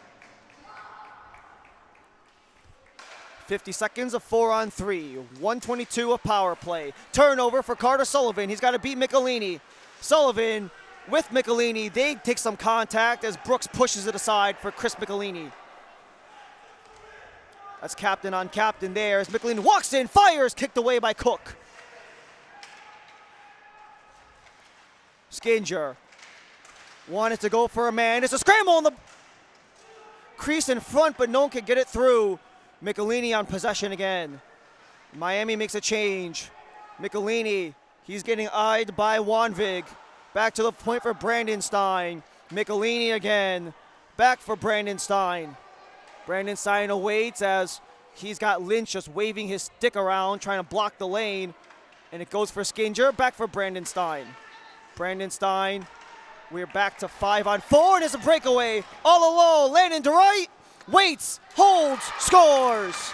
50 seconds of 4-on-3. 122 of power play. Turnover for Carter Sullivan. He's got to beat Michelini. Sullivan with Michelini, they take some contact as Brooks pushes it aside for Chris Michelini. That's captain on captain there as Michelini walks in, fires, kicked away by Cook. Skinger Wanted to go for a man. It's a scramble on the crease in front, but no one can get it through. Michelini on possession again. Miami makes a change. Michelini, he's getting eyed by Wanvig. Back to the point for Brandon Stein. Michelini again. Back for Brandon Stein. Brandon Stein awaits as he's got Lynch just waving his stick around, trying to block the lane. And it goes for Skinger. Back for Brandon Stein. Brandon Stein. We're back to 5-on-4, and it's a breakaway. All alone, Landon DeWright waits, holds, scores.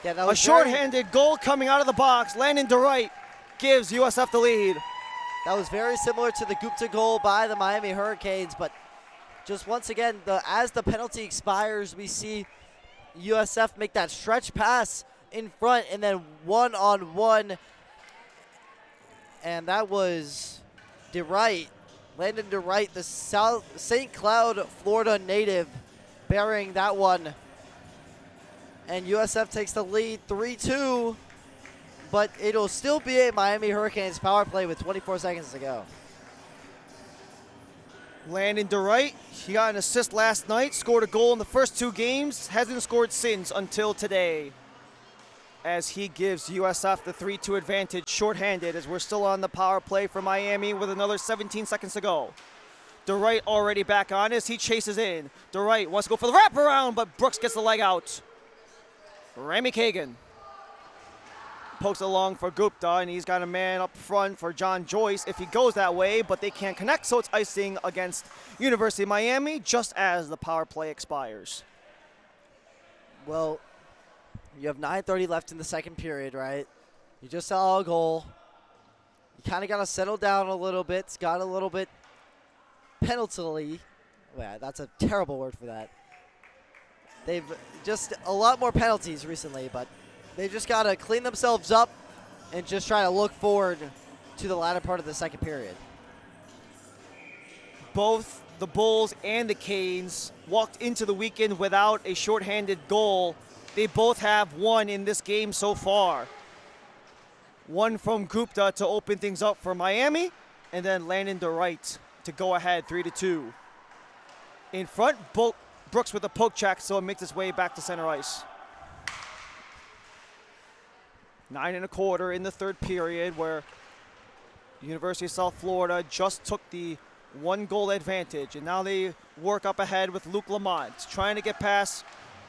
Yeah, that A was shorthanded goal coming out of the box. Landon DeWright gives USF the lead. That was very similar to the Gupta goal by the Miami Hurricanes, but just once again, as the penalty expires, we see USF make that stretch pass in front and then one-on-one. And that was DeWright, Landon DeWright, the St. Cloud, Florida native, burying that one. And USF takes the lead 3-2, but it'll still be a Miami Hurricanes power play with 24 seconds to go. Landon DeWright, he got an assist last night, scored a goal in the first 2 games, hasn't scored since until today, as he gives USF the 3-2 advantage shorthanded as we're still on the power play for Miami with another 17 seconds to go. DeWright already back on as he chases in. DeWright wants to go for the wraparound, but Brooks gets the leg out. Remy Kagan pokes along for Gupta, and he's got a man up front for John Joyce if he goes that way, but they can't connect, so it's icing against University of Miami just as the power play expires. Well, you have 9:30 left in the second period, right? You just saw a goal. You kind of got to settle down a little bit. It's got a little bit penalty. Yeah, that's a terrible word for that. They've just a lot more penalties recently, but they just got to clean themselves up and just try to look forward to the latter part of the second period. Both the Bulls and the Canes walked into the weekend without a shorthanded goal. They both have one in this game so far. One from Gupta to open things up for Miami, and then Landon DeWright to go ahead 3-2. In front, Brooks with a poke check, so it makes its way back to center ice. 9 1/4 in the third period, where University of South Florida just took the 1-goal advantage, and now they work up ahead with Luke Lamont, trying to get past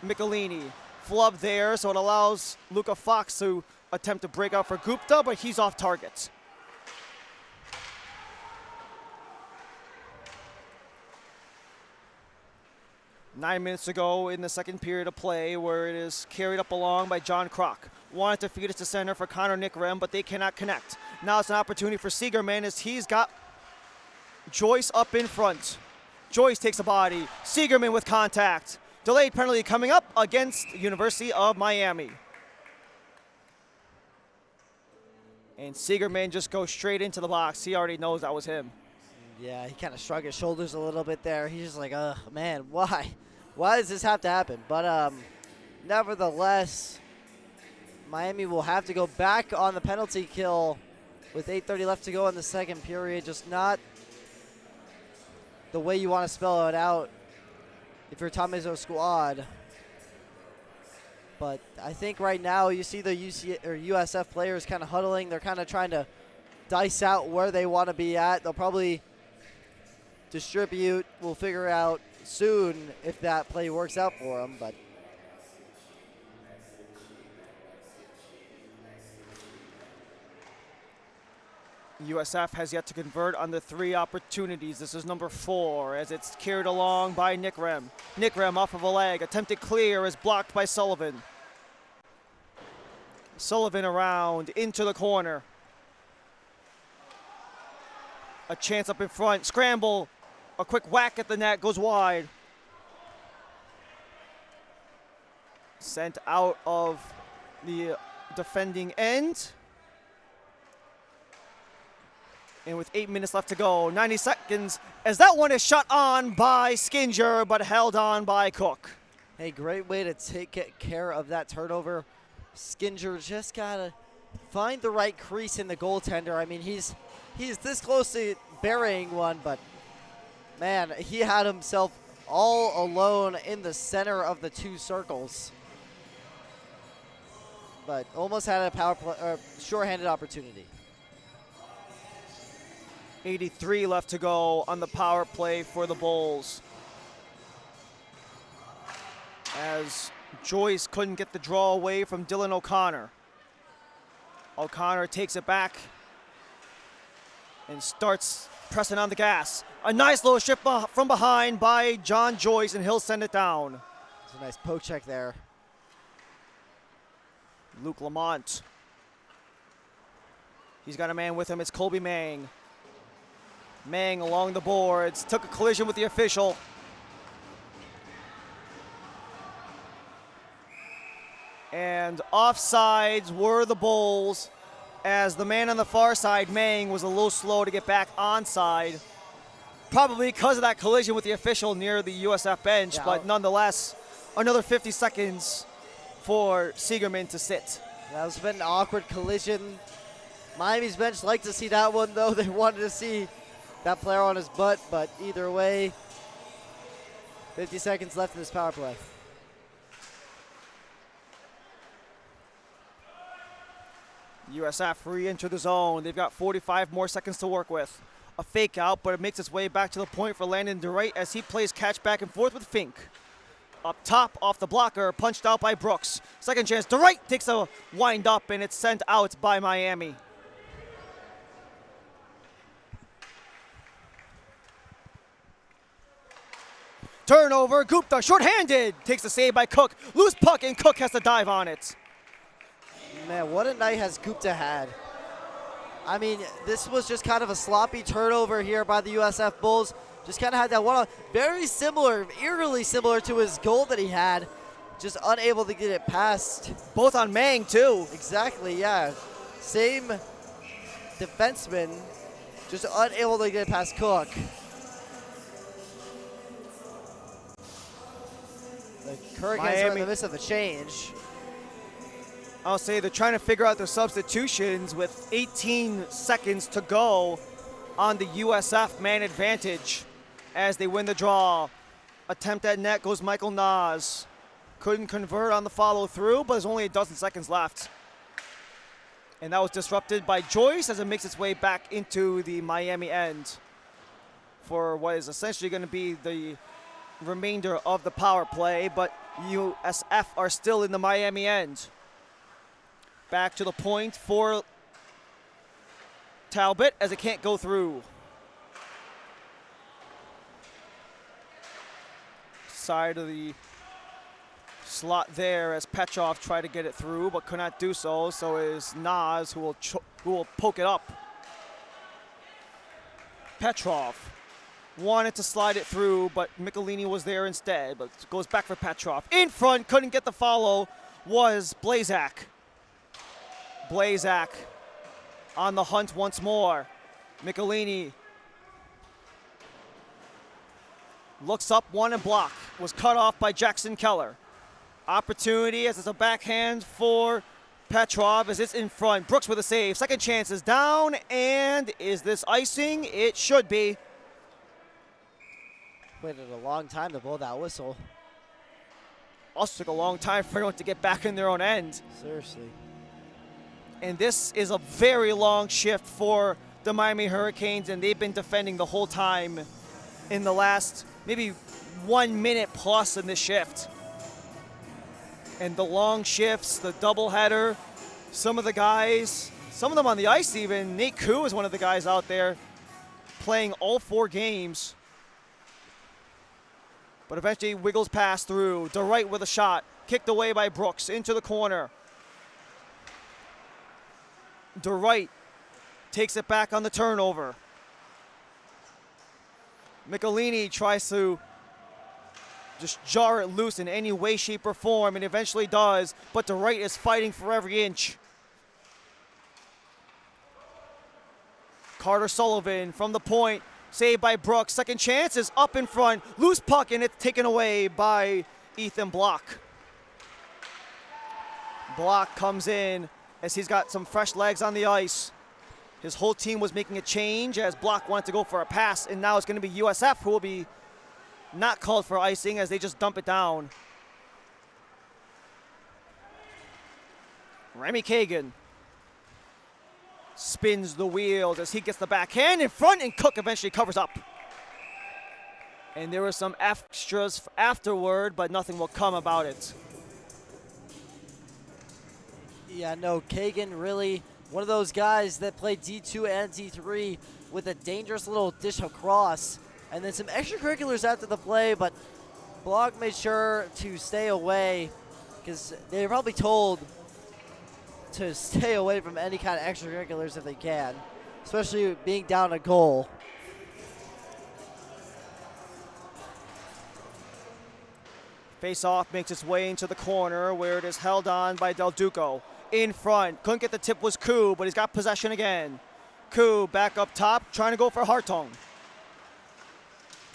Michelini. Flub there, so it allows Luca Fox to attempt to break out for Gupta, but he's off target. Nine minutes to go in the second period of play, where it is carried up along by John Kroc. Wanted to feed it to center for Connor Nickrem, but they cannot connect. Now it's an opportunity for Siegerman as he's got Joyce up in front. Joyce takes a body. Siegerman with contact. Delayed penalty coming up against University of Miami. And Siegerman just goes straight into the box. He already knows that was him. Yeah, he kind of shrugged his shoulders a little bit there. He's just like, ugh, man, why? Why does this have to happen? But nevertheless, Miami will have to go back on the penalty kill with 8:30 left to go in the second period. Just not the way you want to spell it out if you're Tom Izzo's squad. But I think right now you see the USF players kind of huddling. They're kind of trying to dice out where they want to be at. They'll probably distribute. We'll figure out soon if that play works out for them. But USF has yet to convert on the 3 opportunities. This is number 4 as it's carried along by Nickrem. Nickrem off of a leg. Attempted clear is blocked by Sullivan. Sullivan around into the corner. A chance up in front. Scramble. A quick whack at the net. Goes wide. Sent out of the defending end. And with 8 minutes left to go, 90 seconds, as that one is shot on by Skinger, but held on by Cook. hey, great way to take care of that turnover. Skinger just got to find the right crease in the goaltender. I mean, he's he's this close to burying one, but man, he had himself all alone in the center of the two circles. But almost had a power play, short-handed opportunity. 83 left to go on the power play for the Bulls. As Joyce couldn't get the draw away from Dylan O'Connor. O'Connor takes it back and starts pressing on the gas. A nice little shift from behind by John Joyce, and he'll send it down. It's a nice poke check there. Luke Lamont. He's got a man with him. It's Colby Mang. Mang along the boards. Took a collision with the official. And offsides were the Bulls, as the man on the far side, Mang, was a little slow to get back onside. Probably because of that collision with the official near the USF bench, but nonetheless, another 50 seconds for Siegerman to sit. That was been an awkward collision. Miami's bench liked to see that one, though. They wanted to see that player on his butt, but either way, 50 seconds left in this power play. USF re-enter the zone. They've got 45 more seconds to work with. A fake out, but it makes its way back to the point for Landon DeWright as he plays catch back and forth with Fink. Up top, off the blocker, punched out by Brooks. Second chance, DeWright takes a wind up, and it's sent out by Miami. Turnover, Gupta, short-handed, takes the save by Cook. Loose puck, and Cook has to dive on it. Man, what a night has Gupta had. I mean, this was just kind of a sloppy turnover here by the USF Bulls. Just kind of had that one, very similar, eerily similar to his goal that he had. Just unable to get it past. Both on Mang, too. Exactly, yeah. Same defenseman, just unable to get it past Cook. The Hurricanes are in the midst of the change. I'll say they're trying to figure out their substitutions with 18 seconds to go on the USF man advantage as they win the draw. Attempt at net goes Michael Nas. Couldn't convert on the follow through, but there's only a dozen seconds left. And that was disrupted by Joyce as it makes its way back into the Miami end for what is essentially going to be the remainder of the power play, but USF are still in the Miami end. Back to the point for Talbot as it can't go through. Side of the slot there as Petrov tried to get it through but could not do so. So is Nas who will poke it up. Petrov wanted to slide it through, but Michelini was there instead. But goes back for Petrov. In front, couldn't get the follow, was Blazak. Blazak on the hunt once more. Michelini looks up, one and block. Was cut off by Jackson Keller. Opportunity as it's a backhand for Petrov as it's in front. Brooks with a save. Second chance is down, and is this icing? It should be. Waited a long time to blow that whistle. Also took a long time for everyone to get back in their own end. Seriously. And this is a very long shift for the Miami Hurricanes, and they've been defending the whole time in the last maybe 1 minute plus in this shift. And the long shifts, the doubleheader, some of the guys, some of them on the ice even. Nate Koo is one of the guys out there playing all 4 games. But eventually wiggles past through. DeWright with a shot, kicked away by Brooks into the corner. DeWright takes it back on the turnover. Michelini tries to just jar it loose in any way, shape, or form, and eventually does, but DeWright is fighting for every inch. Carter Sullivan from the point, saved by Brooks. Second chance is up in front, loose puck, and it's taken away by Ethan Block. Block comes in as he's got some fresh legs on the ice. His whole team was making a change as Block wanted to go for a pass, and now it's going to be USF who will be not called for icing as they just dump it down. Remy Kagan spins the wheels as he gets the backhand in front, and Cook eventually covers up. And there were some extras afterward, but nothing will come about it. Yeah, no, Kagan really one of those guys that played D2 and D3 with a dangerous little dish across. And then some extracurriculars after the play, but Block made sure to stay away because they were probably told to stay away from any kind of extracurriculars if they can, especially being down a goal. Face-off makes its way into the corner where it is held on by Del Duco. In front, couldn't get the tip was Koo, but he's got possession again. Koo back up top, trying to go for Hartung.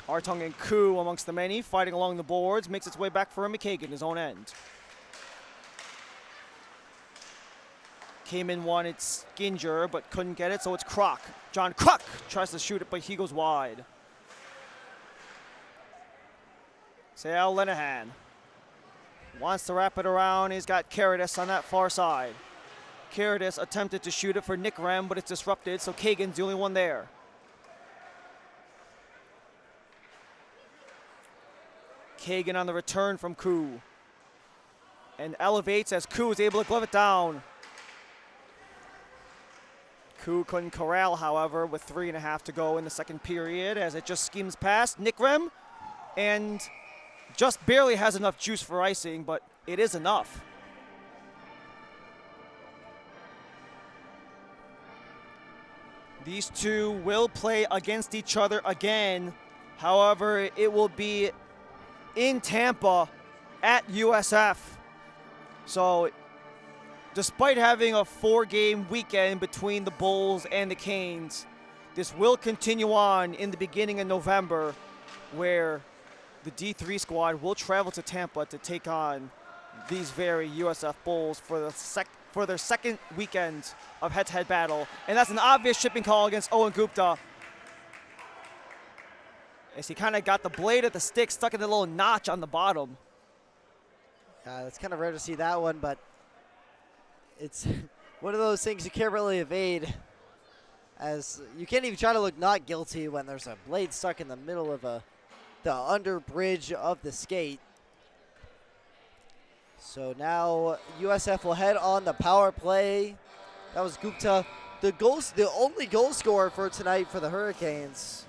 Hartung and Koo amongst the many, fighting along the boards, makes its way back for Remy Kagan, his own end. Came in, wanted Skinger, but couldn't get it, so it's Kroc. John Kroc tries to shoot it, but he goes wide. Sayal Lenahan wants to wrap it around. He's got Caritas on that far side. Caritas attempted to shoot it for Nick Rem, but it's disrupted, so Kagan's the only one there. Kagan on the return from Koo. And elevates as Koo is able to glove it down. Koo couldn't corral, however, with 3.5 to go in the second period as it just schemes past Nick Rem and just barely has enough juice for icing, but it is enough. These two will play against each other again. However, it will be in Tampa at USF. So despite having a 4-game weekend between the Bulls and the Canes, this will continue on in the beginning of November, where the D3 squad will travel to Tampa to take on these very USF Bulls for their second weekend of head-to-head battle. And that's an obvious shipping call against Owen Gupta, as he kind of got the blade of the stick stuck in the little notch on the bottom. It's kind of rare to see that one, but it's one of those things you can't really evade, as you can't even try to look not guilty when there's a blade stuck in the middle of the under bridge of the skate. So now USF will head on the power play. That was Gupta, the only goal scorer for tonight for the Hurricanes.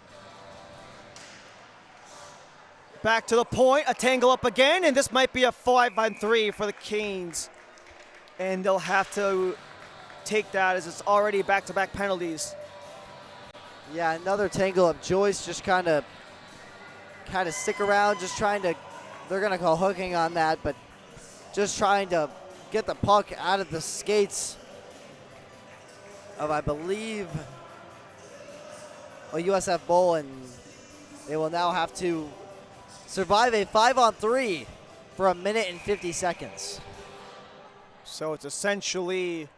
Back to the point, a tangle up again, and this might be a 5-on-3 for the Canes. And they'll have to take that as it's already back-to-back penalties. Yeah, another tangle up. Joyce just kind of stick around, just trying to, they're going to call hooking on that, but just trying to get the puck out of the skates of, I believe, a USF Bull, and they will now have to survive a 5-on-3 for 1 minute and 50 seconds. So it's essentially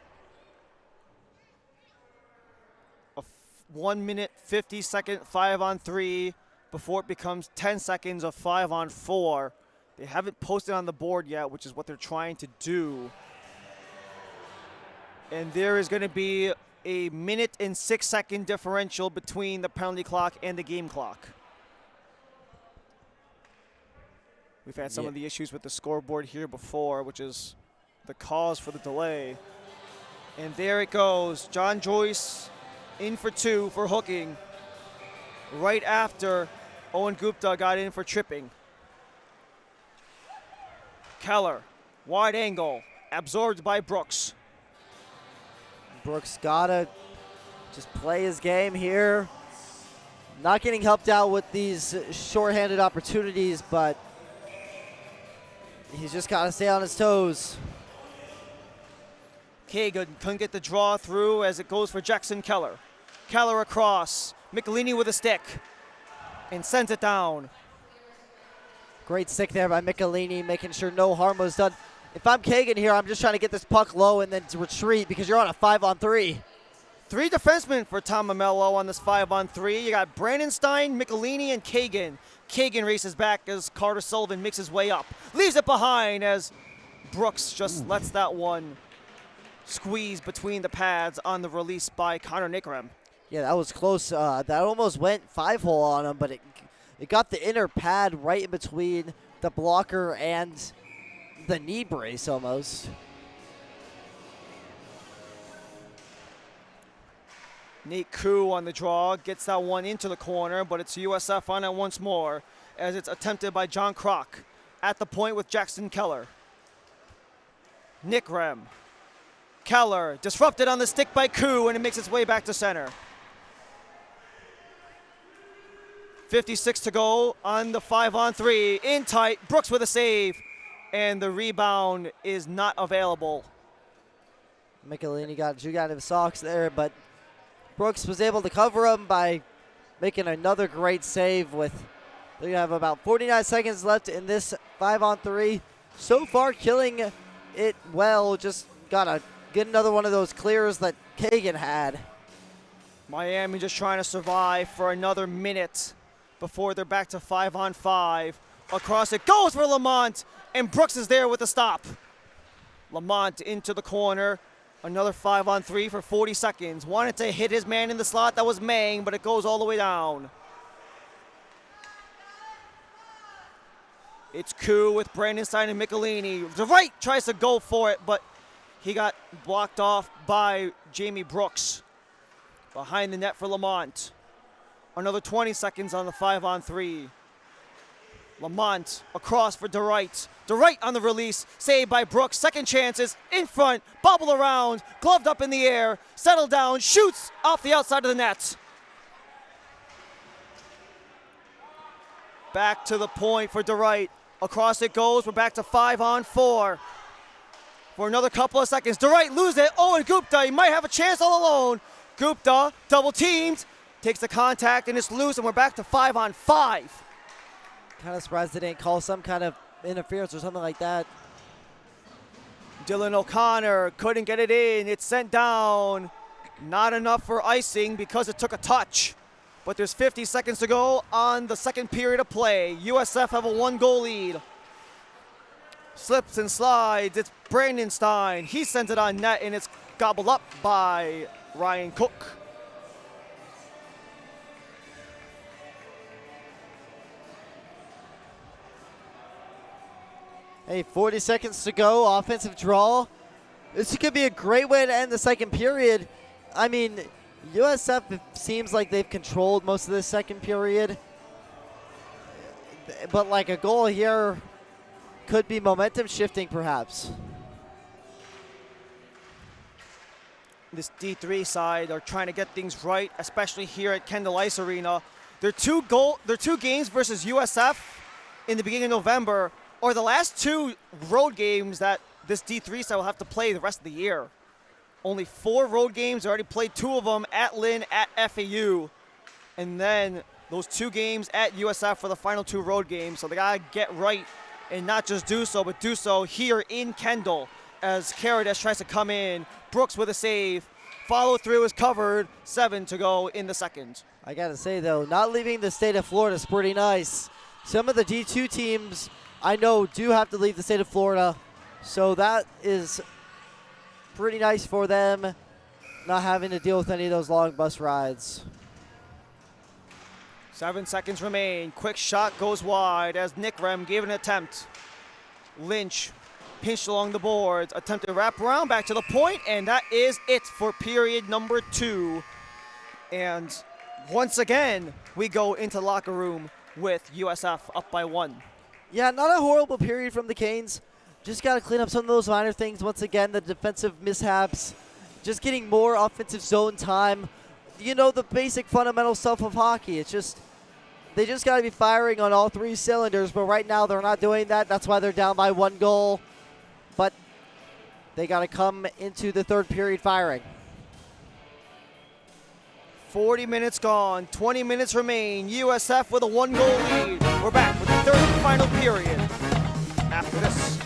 a 1 minute 50-second 5-on-3 before it becomes 10 seconds of 5-on-4. They haven't posted on the board yet, which is what they're trying to do. And there is going to be a 1 minute and 6-second differential between the penalty clock and the game clock. We've had some of the issues with the scoreboard here before, which is the cause for the delay. And there it goes. John Joyce in for 2 for hooking right after Owen Gupta got in for tripping. Keller, wide angle, absorbed by Brooks. Brooks gotta just play his game here. Not getting helped out with these shorthanded opportunities, but he's just gotta stay on his toes. Kagan couldn't get the draw through as it goes for Jackson Keller. Keller across, Michelini with a stick, and sends it down. Great stick there by Michelini, making sure no harm was done. If I'm Kagan here, I'm just trying to get this puck low and then to retreat because you're on a 5-on-3. Three defensemen for Tom Mamello on this 5-on-3. You got Brandon Stein, Michelini, and Kagan. Kagan races back as Carter Sullivan makes his way up. Leaves it behind as Brooks just lets that one squeeze between the pads on the release by Connor Nickrem. Yeah, that was close. That almost went 5-hole on him, but it got the inner pad right in between the blocker and the knee brace almost. Nate Koo on the draw, gets that one into the corner, but it's USF on it once more as it's attempted by John Kroc at the point with Jackson Keller. Nickrem. Keller disrupted on the stick by Koo, and it makes its way back to center. 56 to go on the 5-on-3. In tight, Brooks with a save, and the rebound is not available. Michelini got jug out of his socks there, but Brooks was able to cover him by making another great save with, they have about 49 seconds left in this 5-on-3. So far killing it well, just gotta get another one of those clears that Kagan had. Miami just trying to survive for another minute before they're back to 5-on-5. Across it goes for Lamont, and Brooks is there with the stop. Lamont into the corner. Another 5-on-3 for 40 seconds. Wanted to hit his man in the slot. That was Mang, but it goes all the way down. It's Koo with Brandon Stein and Michelini. The right tries to go for it, but he got blocked off by Jamie Brooks. Behind the net for Lamont. Another 20 seconds on the 5-on-3. Lamont across for DIII. DIII on the release, saved by Brooks. Second chances, in front, bobble around, gloved up in the air, settled down, shoots off the outside of the net. Back to the point for DIII. Across it goes, we're back to 5-on-4. For another couple of seconds, DIII loses it. Oh, and Gupta, he might have a chance all alone. Gupta, double teamed, takes the contact, and it's loose, and we're back to 5-on-5. Kind of surprised they didn't call some kind of interference or something like that. Dylan O'Connor couldn't get it in. It's sent down. Not enough for icing because it took a touch. But there's 50 seconds to go on the second period of play. USF have a 1-goal lead. Slips and slides. It's Brandon Stein. He sends it on net, and it's gobbled up by Ryan Cook. Hey, 40 seconds to go, offensive draw. This could be a great way to end the second period. I mean, USF seems like they've controlled most of the second period. But like a goal here could be momentum shifting perhaps. This D3 side are trying to get things right, especially here at Kendall Ice Arena. Their two games versus USF in the beginning of November or the last two road games that this D3 side will have to play the rest of the year. Only 4 road games, already played 2 of them at Lynn, at FAU, and then those 2 games at USF for the final 2 road games. So they gotta get right and not just do so, but do so here in Kendall as Carides tries to come in. Brooks with a save. Follow through is covered. 7 to go in the second. I gotta say though, not leaving the state of Florida is pretty nice. Some of the D2 teams I know do have to leave the state of Florida, so that is pretty nice for them, not having to deal with any of those long bus rides. 7 seconds remain. Quick shot goes wide as Nickrem gave an attempt. Lynch pinched along the boards, attempted to wrap around back to the point, and that is it for period number 2. And once again, we go into the locker room with USF up by 1. Yeah, not a horrible period from the Canes. Just got to clean up some of those minor things. Once again, the defensive mishaps, just getting more offensive zone time. You know, the basic fundamental stuff of hockey. It's just, they just got to be firing on all 3 cylinders, but right now they're not doing that. That's why they're down by 1 goal. But they got to come into the third period firing. 40 minutes gone, 20 minutes remain. USF with a 1-goal lead. We're back with the third and final period after this.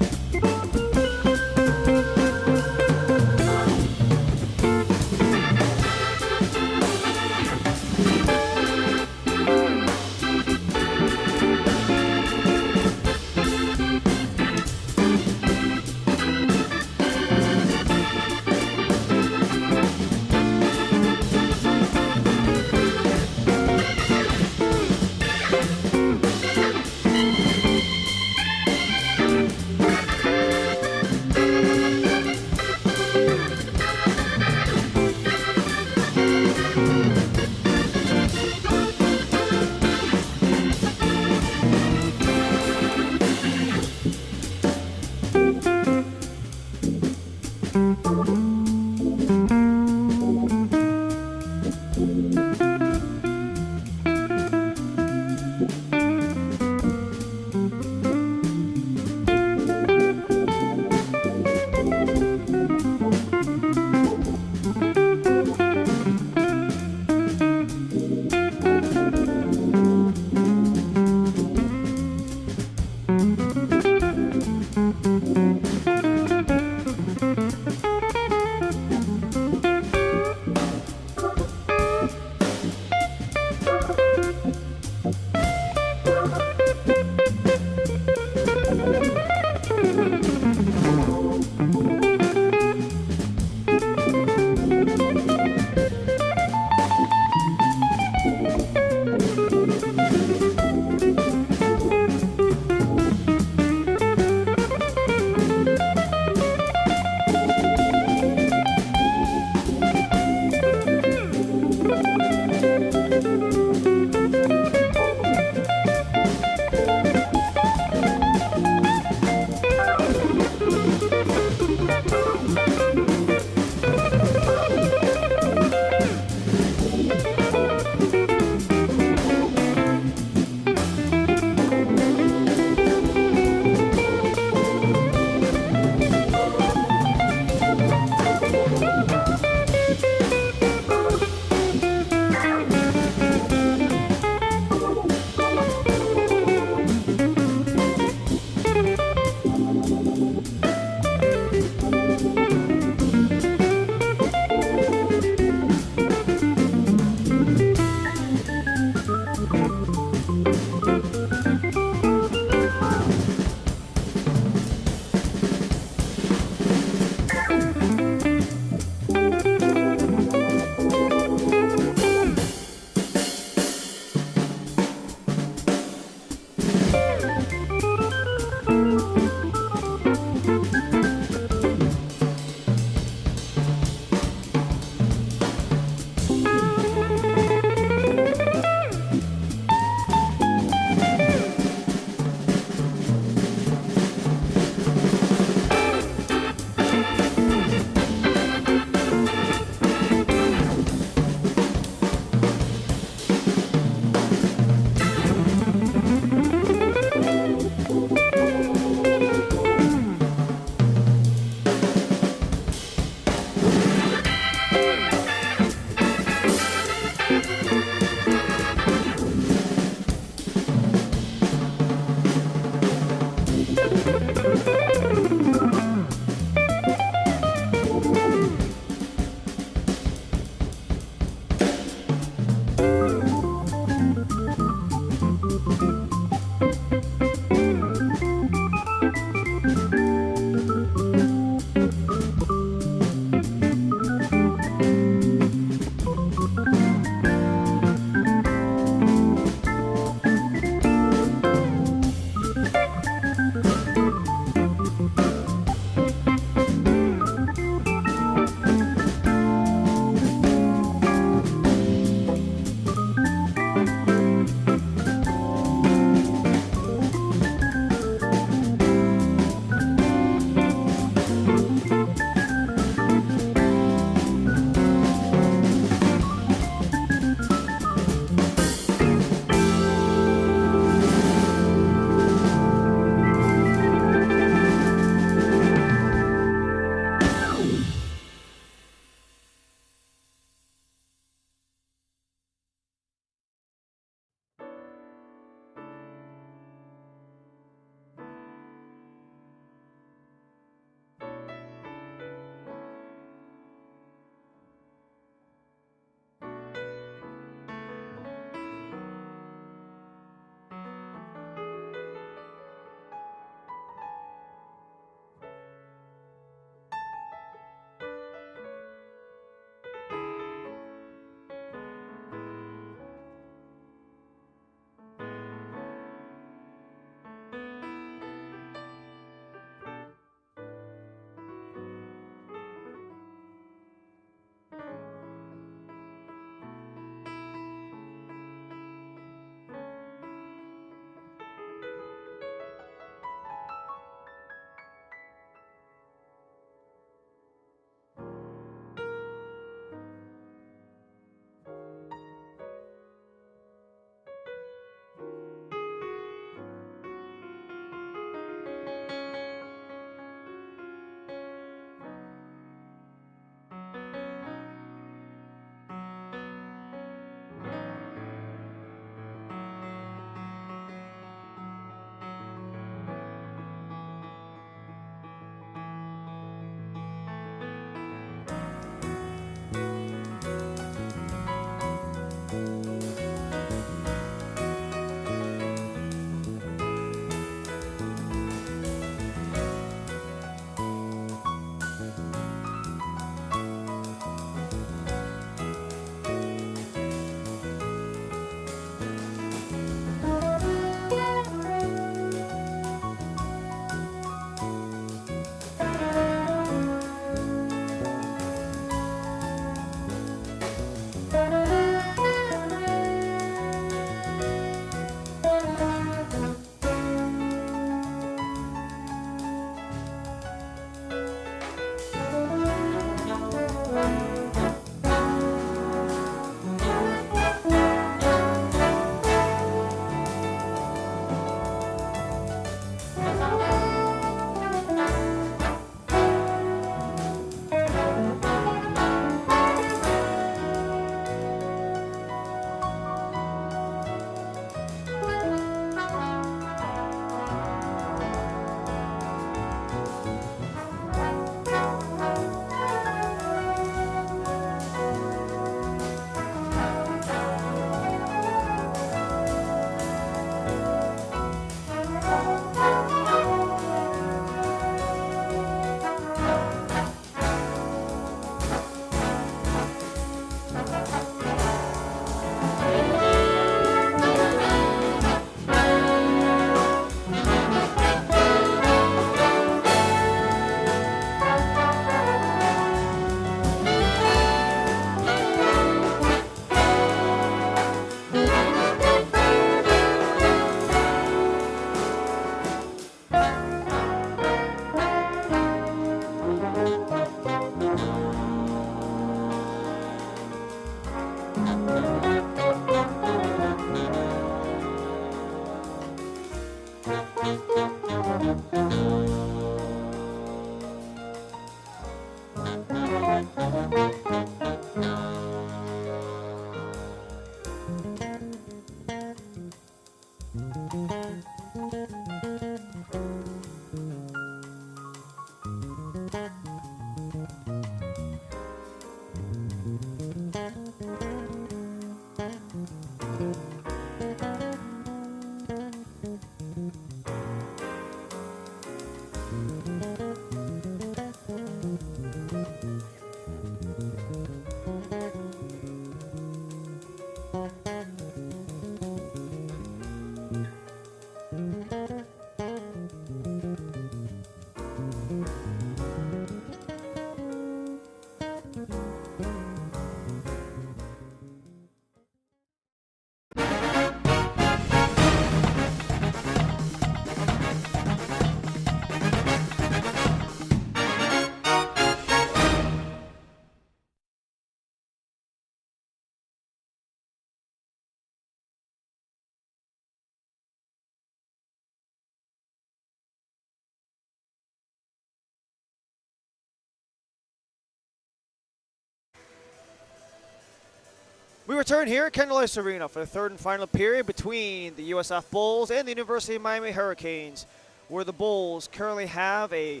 We return here at Kendall Ice Arena for the third and final period between the USF Bulls and the University of Miami Hurricanes, where the Bulls currently have a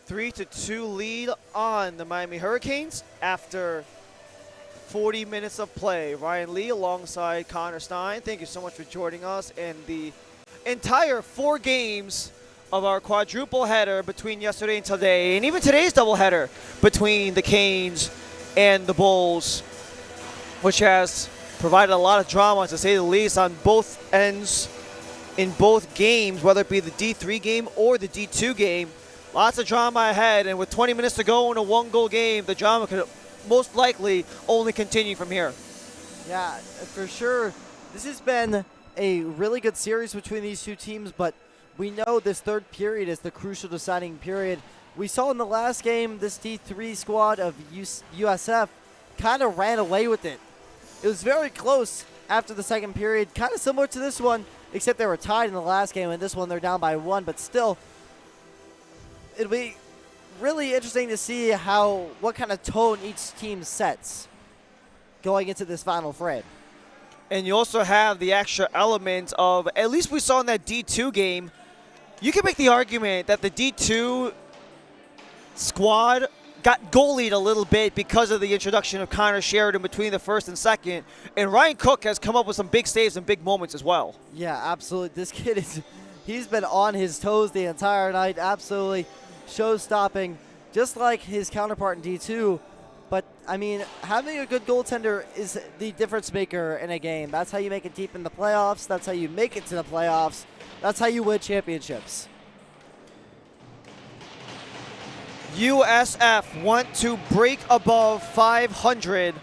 3-2 lead on the Miami Hurricanes after 40 minutes of play. Ryan Lee alongside Connor Stein, thank you so much for joining us in the entire 4 games of our quadruple header between yesterday and today, and even today's doubleheader between the Canes and the Bulls, which has provided a lot of drama, to say the least, on both ends in both games, whether it be the D3 game or the D2 game. Lots of drama ahead, and with 20 minutes to go in a 1-goal game, the drama could most likely only continue from here. Yeah, for sure. This has been a really good series between these two teams, but we know this third period is the crucial deciding period. We saw in the last game this D3 squad of USF kind of ran away with it. It was very close after the second period, kind of similar to this one, except they were tied in the last game, and this one they're down by 1, but still, it'll be really interesting to see what kind of tone each team sets going into this final frame. And you also have the extra element of, at least we saw in that D2 game, you can make the argument that the D2 squad got goalied a little bit because of the introduction of Connor Sheridan between the first and second, and Ryan Cook has come up with some big saves and big moments as well. Yeah, absolutely. This kid he's been on his toes the entire night, absolutely show-stopping, just like his counterpart in D2. But, I mean, having a good goaltender is the difference maker in a game. That's how you make it deep in the playoffs. That's how you make it to the playoffs. That's how you win championships. USF want to break above 500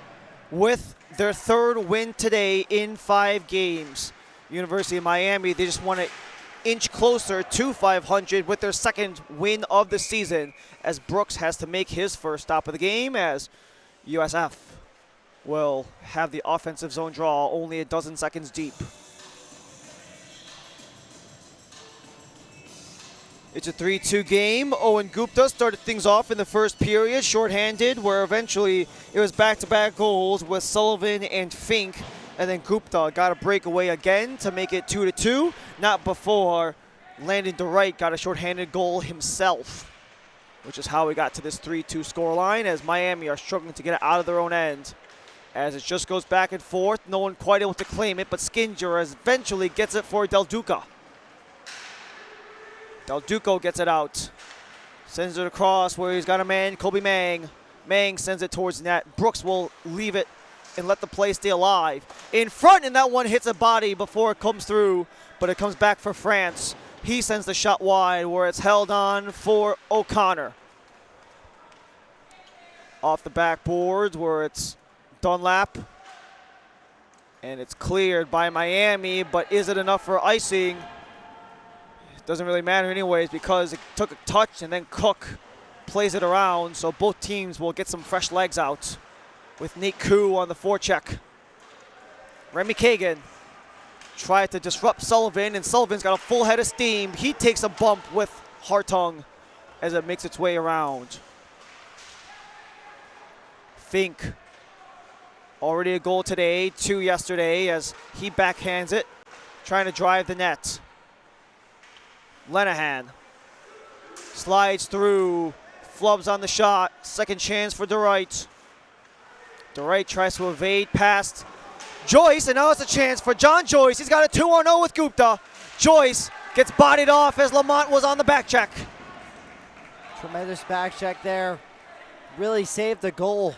with their third win today in 5 games. University of Miami, they just want to inch closer to 500 with their second win of the season, as Brooks has to make his first stop of the game, as USF will have the offensive zone draw only a dozen seconds deep. It's a 3-2 game. Owen Gupta started things off in the first period, shorthanded, where eventually it was back-to-back goals with Sullivan and Fink, and then Gupta got a breakaway again to make it 2-2, not before Landon DeWright got a shorthanded goal himself, which is how we got to this 3-2 scoreline, as Miami are struggling to get it out of their own end. As it just goes back and forth, no one quite able to claim it, but Skinger eventually gets it for Del Duca. Del Duco gets it out. Sends it across where he's got a man, Kobe Mang. Mang sends it towards net. Brooks will leave it and let the play stay alive. In front, and that one hits a body before it comes through, but it comes back for France. He sends the shot wide where it's held on for O'Connor. Off the backboards where it's Dunlap. And it's cleared by Miami, but is it enough for icing? Doesn't really matter anyways, because it took a touch and then Cook plays it around, so both teams will get some fresh legs out. with Nate Koo on the forecheck. Remy Kagan tried to disrupt Sullivan, and Sullivan's got a full head of steam. He takes a bump with Hartung as it makes its way around. Fink, already a goal today, 2 yesterday, as he backhands it, trying to drive the net. Lenahan slides through, flubs on the shot, second chance for DIII. DIII tries to evade past Joyce, and now it's a chance for John Joyce. He's got a 2-on-0 with Gupta. Joyce gets bodied off as Lamont was on the back check. Tremendous back check there. Really saved the goal.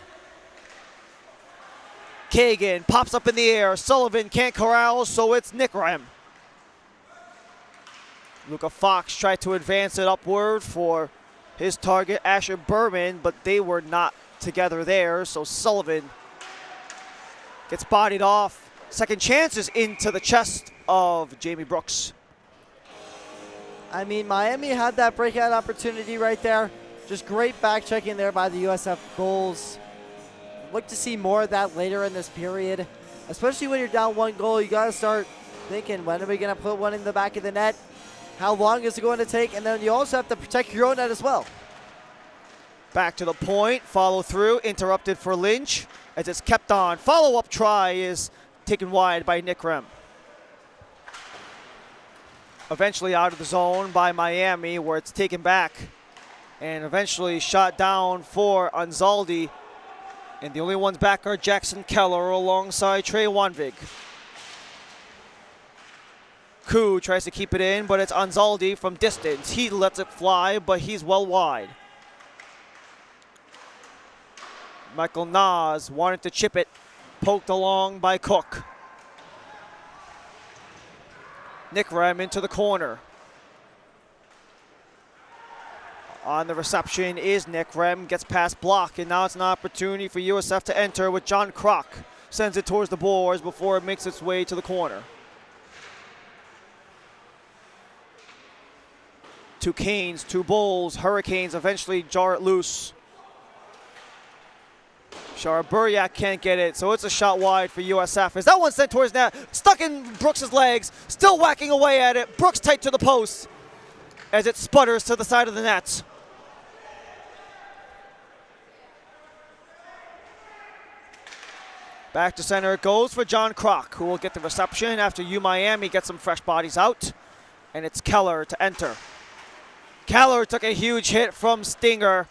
Kagan pops up in the air. Sullivan can't corral, so it's Nick Rem. Luca Fox tried to advance it upward for his target, Asher Berman, but they were not together there, so Sullivan gets bodied off. Second chances into the chest of Jamie Brooks. I mean, Miami had that breakout opportunity right there. Just great back checking there by the USF Bulls. Look to see more of that later in this period. Especially when you're down 1 goal, you got to start thinking, when are we going to put one in the back of the net? How long is it going to take? And then you also have to protect your own net as well. Back to the point, follow through, interrupted for Lynch as it's kept on. Follow-up try is taken wide by Nick Rem. Eventually out of the zone by Miami, where it's taken back and eventually shot down for Anzaldi. And the only ones back are Jackson Keller alongside Trey Wanvig. Koo tries to keep it in, but it's Anzaldi from distance. He lets it fly, but he's well wide. Michael Nas wanted to chip it, poked along by Cook. Nick Rem into the corner. On the reception is Nick Rem, gets past block, and now it's an opportunity for USF to enter with John Kroc. Sends it towards the boards before it makes its way to the corner. Two Canes, two Bulls, Hurricanes eventually jar it loose. Shara can't get it, so it's a shot wide for USF. As that one sent towards net, stuck in Brooks' legs, still whacking away at it. Brooks tight to the post as it sputters to the side of the net. Back to center it goes for John Kroc, who will get the reception after Miami gets some fresh bodies out. And it's Keller to enter. Keller took a huge hit from Skinner.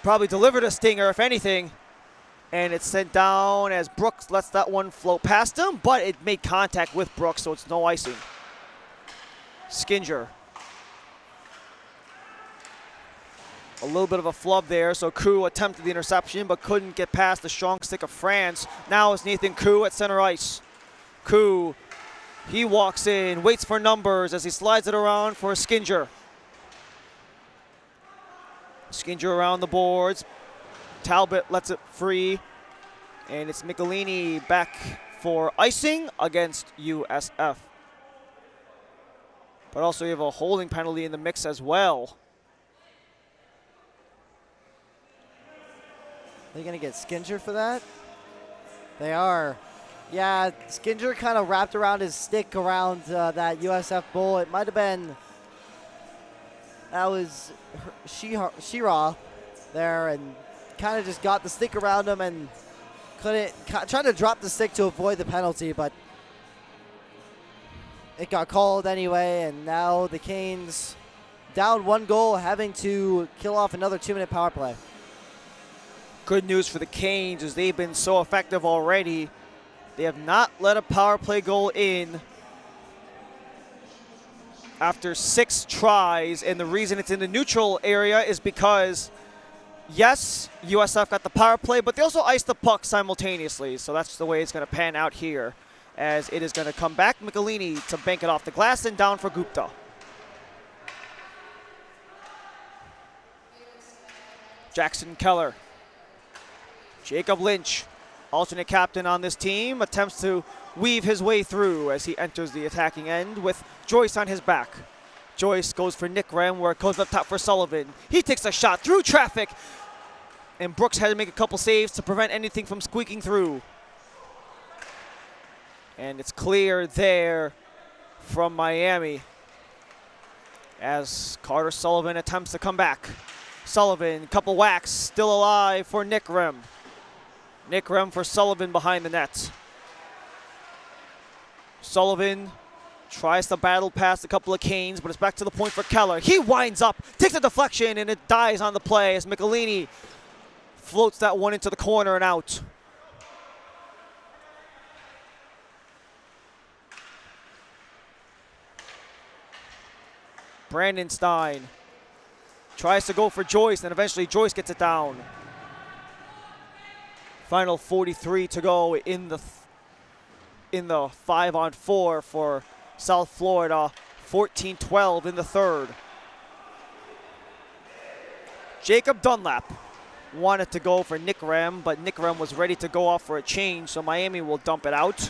Probably delivered a stinger, if anything. And it's sent down as Brooks lets that one float past him, but it made contact with Brooks, so it's no icing. Skinger. A little bit of a flub there, so Koo attempted the interception, but couldn't get past the strong stick of France. Now it's Nathan Koo at center ice. Koo, he walks in, waits for numbers as he slides it around for Skinger. Skinger around the boards. Talbot lets it free. And it's Michelini back for icing against USF. But also you have a holding penalty in the mix as well. Are they going to get Skinger for that? They are. Yeah, Skinger kind of wrapped around his stick around that USF Bull. It might have been, that was Shira there, and kind of just got the stick around him and couldn't, tried to drop the stick to avoid the penalty, but it got called anyway, and now the Canes down 1 goal, having to kill off another 2-minute power play. Good news for the Canes is they've been so effective already. They have not let a power play goal in after 6 tries, and the reason it's in the neutral area is because, yes, USF got the power play, but they also iced the puck simultaneously, so that's the way it's going to pan out here, as it is going to come back Michelini to bank it off the glass and down for Gupta. Jackson Keller. Jacob Lynch, alternate captain on this team, attempts to weave his way through as he enters the attacking end with Joyce on his back. Joyce goes for Nick Rem, where it goes up top for Sullivan. He takes a shot through traffic. And Brooks had to make a couple saves to prevent anything from squeaking through. And it's clear there from Miami as Carter Sullivan attempts to come back. Sullivan, couple whacks, still alive for Nick Rem. Nick Rem for Sullivan behind the net. Sullivan tries to battle past a couple of Canes, but it's back to the point for Keller. He winds up, takes a deflection, and it dies on the play as Michelini floats that one into the corner and out. Brandon Stein tries to go for Joyce, and eventually Joyce gets it down. Final 43 to go in the 5-on-4 for South Florida. 14-12 in the third. Jacob Dunlap wanted to go for Nick Rem, but Nick Rem was ready to go off for a change, so Miami will dump it out.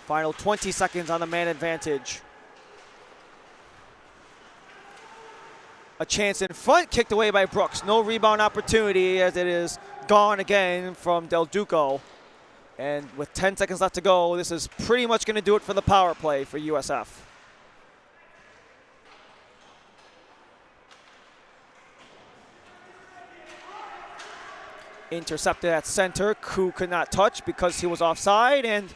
Final 20 seconds on the man advantage. A chance in front, kicked away by Brooks. No rebound opportunity as it is gone again from Del Duco. And with 10 seconds left to go, this is pretty much going to do it for the power play for USF. Intercepted at center. Koo could not touch because he was offside, and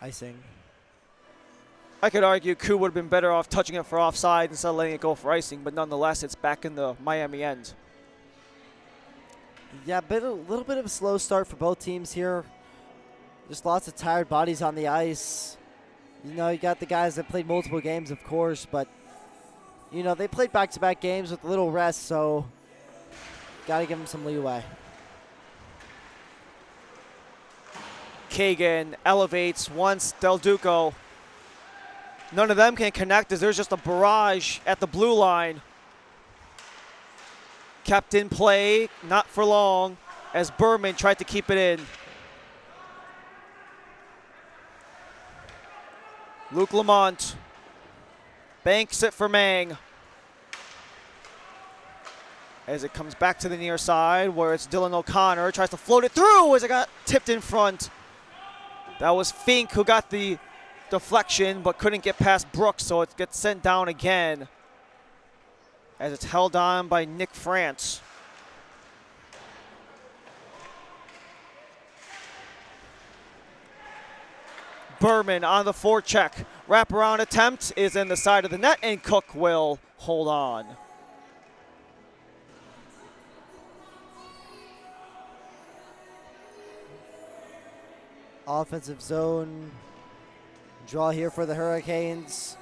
Icing. I could argue Koo would have been better off touching it for offside instead of letting it go for icing, but nonetheless, it's back in the Miami end. Yeah, a little bit of a slow start for both teams here. Just lots of tired bodies on the ice. You know, you got the guys that played multiple games, of course, but, you know, they played back-to-back games with a little rest, so got to give them some leeway. Kagan elevates once Del Duco. None of them can connect as there's just a barrage at the blue line. Kept in play, not for long, as Berman tried to keep it in. Luke Lamont banks it for Mang. As it comes back to the near side where it's Dylan O'Connor, tries to float it through as it got tipped in front. That was Fink who got the deflection but couldn't get past Brooks, so it gets sent down again as it's held on by Nick France. Berman on the forecheck. Wraparound attempt is in the side of the net, and Cook will hold on. Offensive zone draw here for the Hurricanes.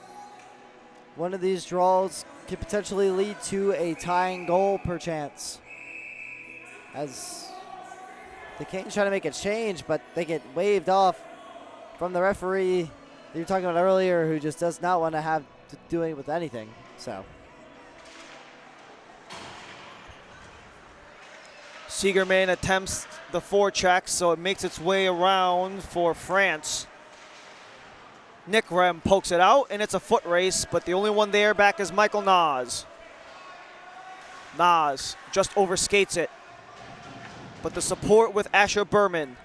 One of these draws could potentially lead to a tying goal perchance, as the Canes try to make a change, but they get waved off from the referee that you were talking about earlier, who just does not want to have to do it with anything. So Siegerman attempts the forecheck, so it makes its way around for France. Nick Rem pokes it out, and it's a foot race, but the only one there back is Michael Nas. Nas just overskates it, but the support with Asher Berman.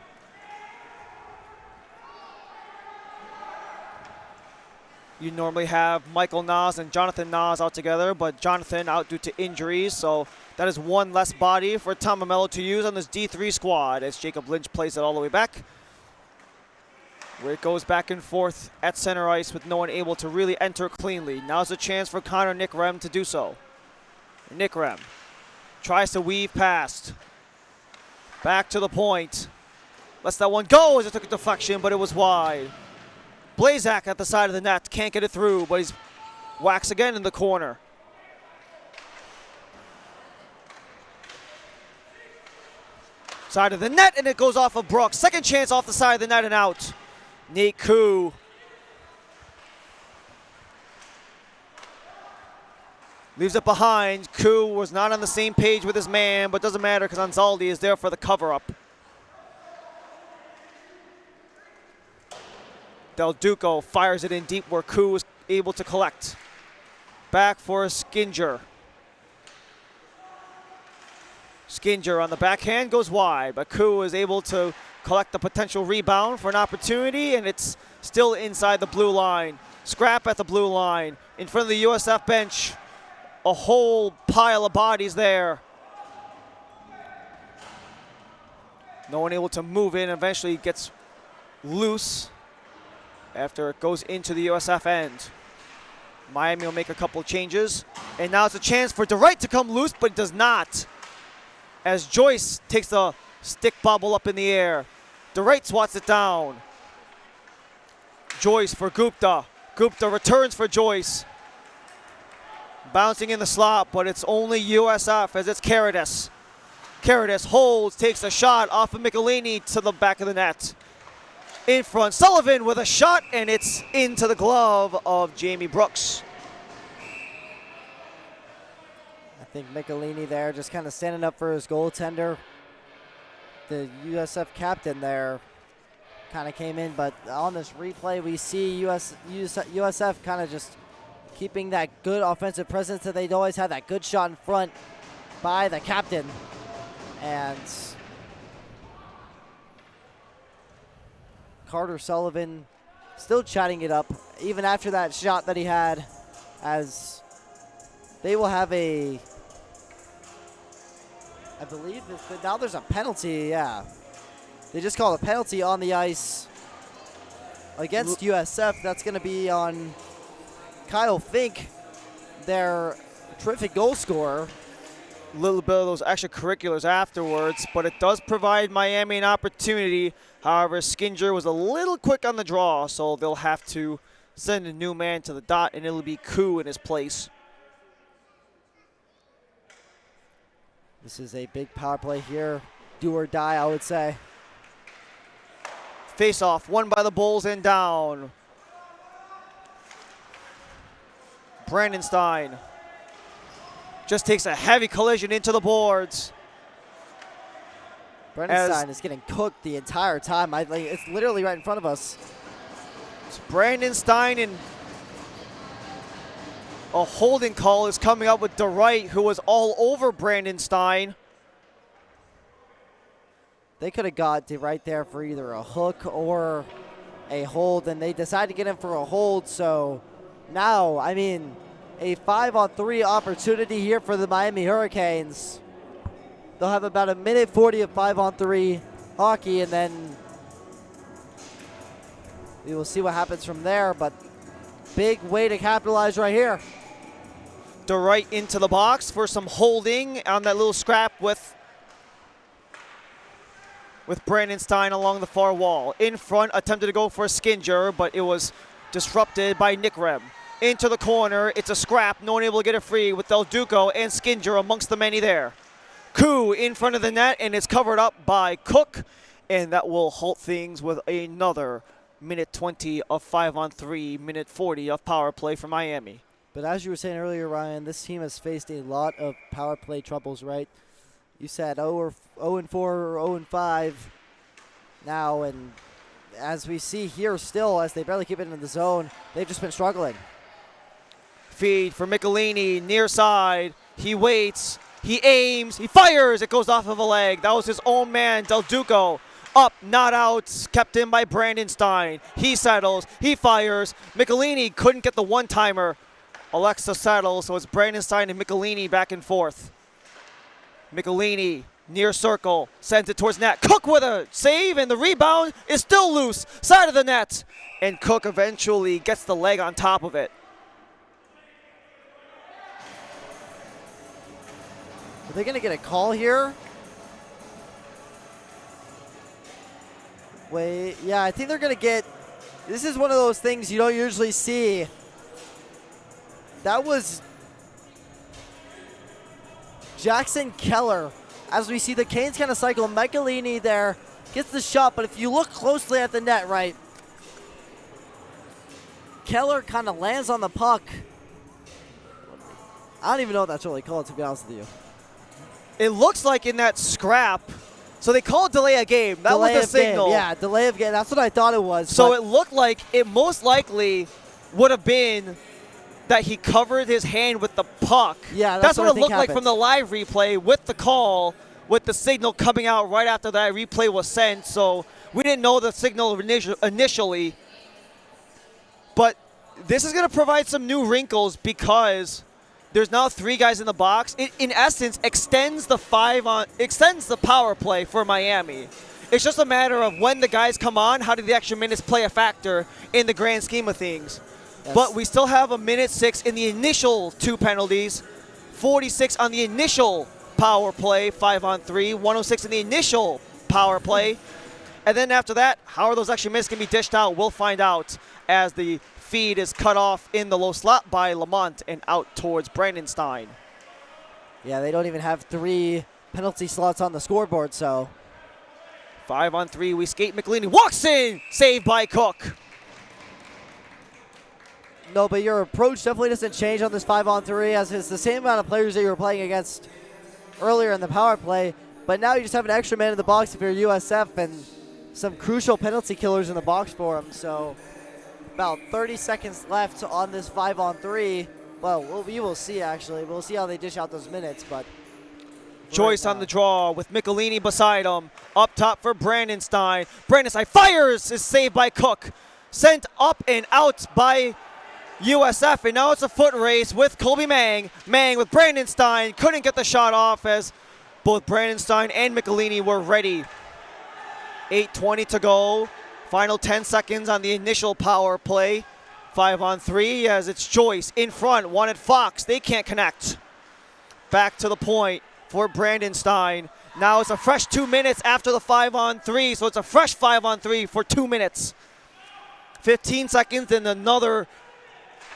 You normally have Michael Nas and Jonathan Nas out together, but Jonathan out due to injuries, so that is one less body for Tom Mamello to use on this D3 squad as Jacob Lynch plays it all the way back, where it goes back and forth at center ice with no one able to really enter cleanly. Now's a chance for Connor Nick Rem to do so. Nick Rem tries to weave past. Back to the point. Lets that one go as it took a deflection, but it was wide. Blazak at the side of the net, can't get it through, but he's whacks again in the corner. Side of the net, and it goes off of Brooks. Second chance off the side of the net and out. Nate Koo. Leaves it behind. Koo was not on the same page with his man, but doesn't matter because Anzaldi is there for the cover-up. Del Duco fires it in deep where Koo was able to collect. Back for Skinger. Skinger on the backhand goes wide, but Koo is able to collect the potential rebound for an opportunity, and it's still inside the blue line. Scrap at the blue line. In front of the USF bench, a whole pile of bodies there. No one able to move in, eventually gets loose after it goes into the USF end. Miami will make a couple changes, and now it's a chance for DIII to come loose, but it does not, as Joyce takes the stick bobble up in the air. DIII swats it down. Joyce for Gupta. Gupta returns for Joyce. Bouncing in the slot, but it's only USF as it's Caritas. Caritas holds, takes a shot off of Michelini to the back of the net. In front, Sullivan with a shot, and it's into the glove of Jamie Brooks. I think Michelini there just kind of standing up for his goaltender. The USF captain there kind of came in, but on this replay we see USF kind of just keeping that good offensive presence that they'd always had, that good shot in front by the captain. And Carter Sullivan still chatting it up even after that shot that he had, as they will have a, I believe now there's a penalty, yeah. They just called a penalty on the ice against USF. That's going to be on Kyle Fink, their terrific goal scorer. A little bit of those extracurriculars afterwards, but it does provide Miami an opportunity. However, Skinger was a little quick on the draw, so they'll have to send a new man to the dot, and it'll be Koo in his place. This is a big power play here. Do or die, I would say. Face-off, won by the Bulls and down. Brandon Stein just takes a heavy collision into the boards. Brandon Stein is getting cooked the entire time. It's literally right in front of us. It's Brandon Stein, and a holding call is coming up with DIII, who was all over Brandon Stein. They could have got DIII there for either a hook or a hold, and they decided to get him for a hold. So now, I mean, a 5-on-3 opportunity here for the Miami Hurricanes. They'll have about a minute 40 of 5-on-3 hockey, and then we will see what happens from there. But big way to capitalize right here. DIII into the box for some holding on that little scrap with Brandon Stein along the far wall. In front, attempted to go for a Skinger, but it was disrupted by Nick Rem. Into the corner, it's a scrap, no one able to get it free with Del Duco and Skinger amongst the many there. Koo in front of the net, and it's covered up by Cook, and that will halt things with another minute 20 of 5-on-3, minute 40 of power play for Miami. But as you were saying earlier, Ryan, this team has faced a lot of power play troubles, right? You said 0-4 or 0-5 now, and as we see here still, as they barely keep it in the zone, they've just been struggling. Feed for Michelini, near side. He waits, he aims, he fires. It goes off of a leg. That was his own man, Del Duco. Up, not out, kept in by Brandon Stein. He settles, he fires. Michelini couldn't get the one-timer. Alexa settles, so it's Brandon Stein and Michelini back and forth. Michelini, near circle, sends it towards net. Cook with a save, and the rebound is still loose. Side of the net, and Cook eventually gets the leg on top of it. Are they going to get a call here? Wait, yeah, I think they're going to get... This is one of those things you don't usually see. That was Jackson Keller. As we see the Canes kind of cycle, Michelini there gets the shot, but if you look closely at the net, right, Keller kind of lands on the puck. I don't even know what that's really called, to be honest with you. It looks like in that scrap, so they call it delay a game. That was the signal. Game. Yeah, delay of game. That's what I thought it was. So it looked like it most likely would have been that he covered his hand with the puck. Yeah, that's what it looked happened. like from the live replay with the call, with the signal coming out right after that replay was sent, so we didn't know the signal initially. But this is going to provide some new wrinkles because there's now 3 guys in the box. It, in essence, extends the power play for Miami. It's just a matter of when the guys come on, how do the extra minutes play a factor in the grand scheme of things. Yes. But we still have a minute 6 in the initial 2 penalties, 46 on the initial power play, 5-on-3, 106 in the initial power play. And then after that, how are those extra minutes going to be dished out? We'll find out as the feed is cut off in the low slot by Lamont and out towards Brandenstein. Yeah, they don't even have 3 penalty slots on the scoreboard, so. 5-on-3, we skate. McElhinney walks in, saved by Cook. No, but your approach definitely doesn't change on this 5-on-3, as it's the same amount of players that you were playing against earlier in the power play, but now you just have an extra man in the box if you're USF and some crucial penalty killers in the box for them. So about 30 seconds left on this 5-on-3. Well, we will see, actually. We'll see how they dish out those minutes, but Joyce on the draw with Michelini beside him. Up top for Brandenstein. Brandenstein fires, is saved by Cook. Sent up and out by USF, and now it's a foot race with Colby Mang. Mang with Brandenstein, couldn't get the shot off as both Brandenstein and Michelini were ready. 8:20 to go. Final 10 seconds on the initial power play. 5-on-3 as it's Joyce in front, wanted Fox. They can't connect. Back to the point for Brandenstein. Now it's a fresh 2 minutes after the 5-on-3, so it's a fresh 5-on-3 for 2 minutes. 15 seconds and another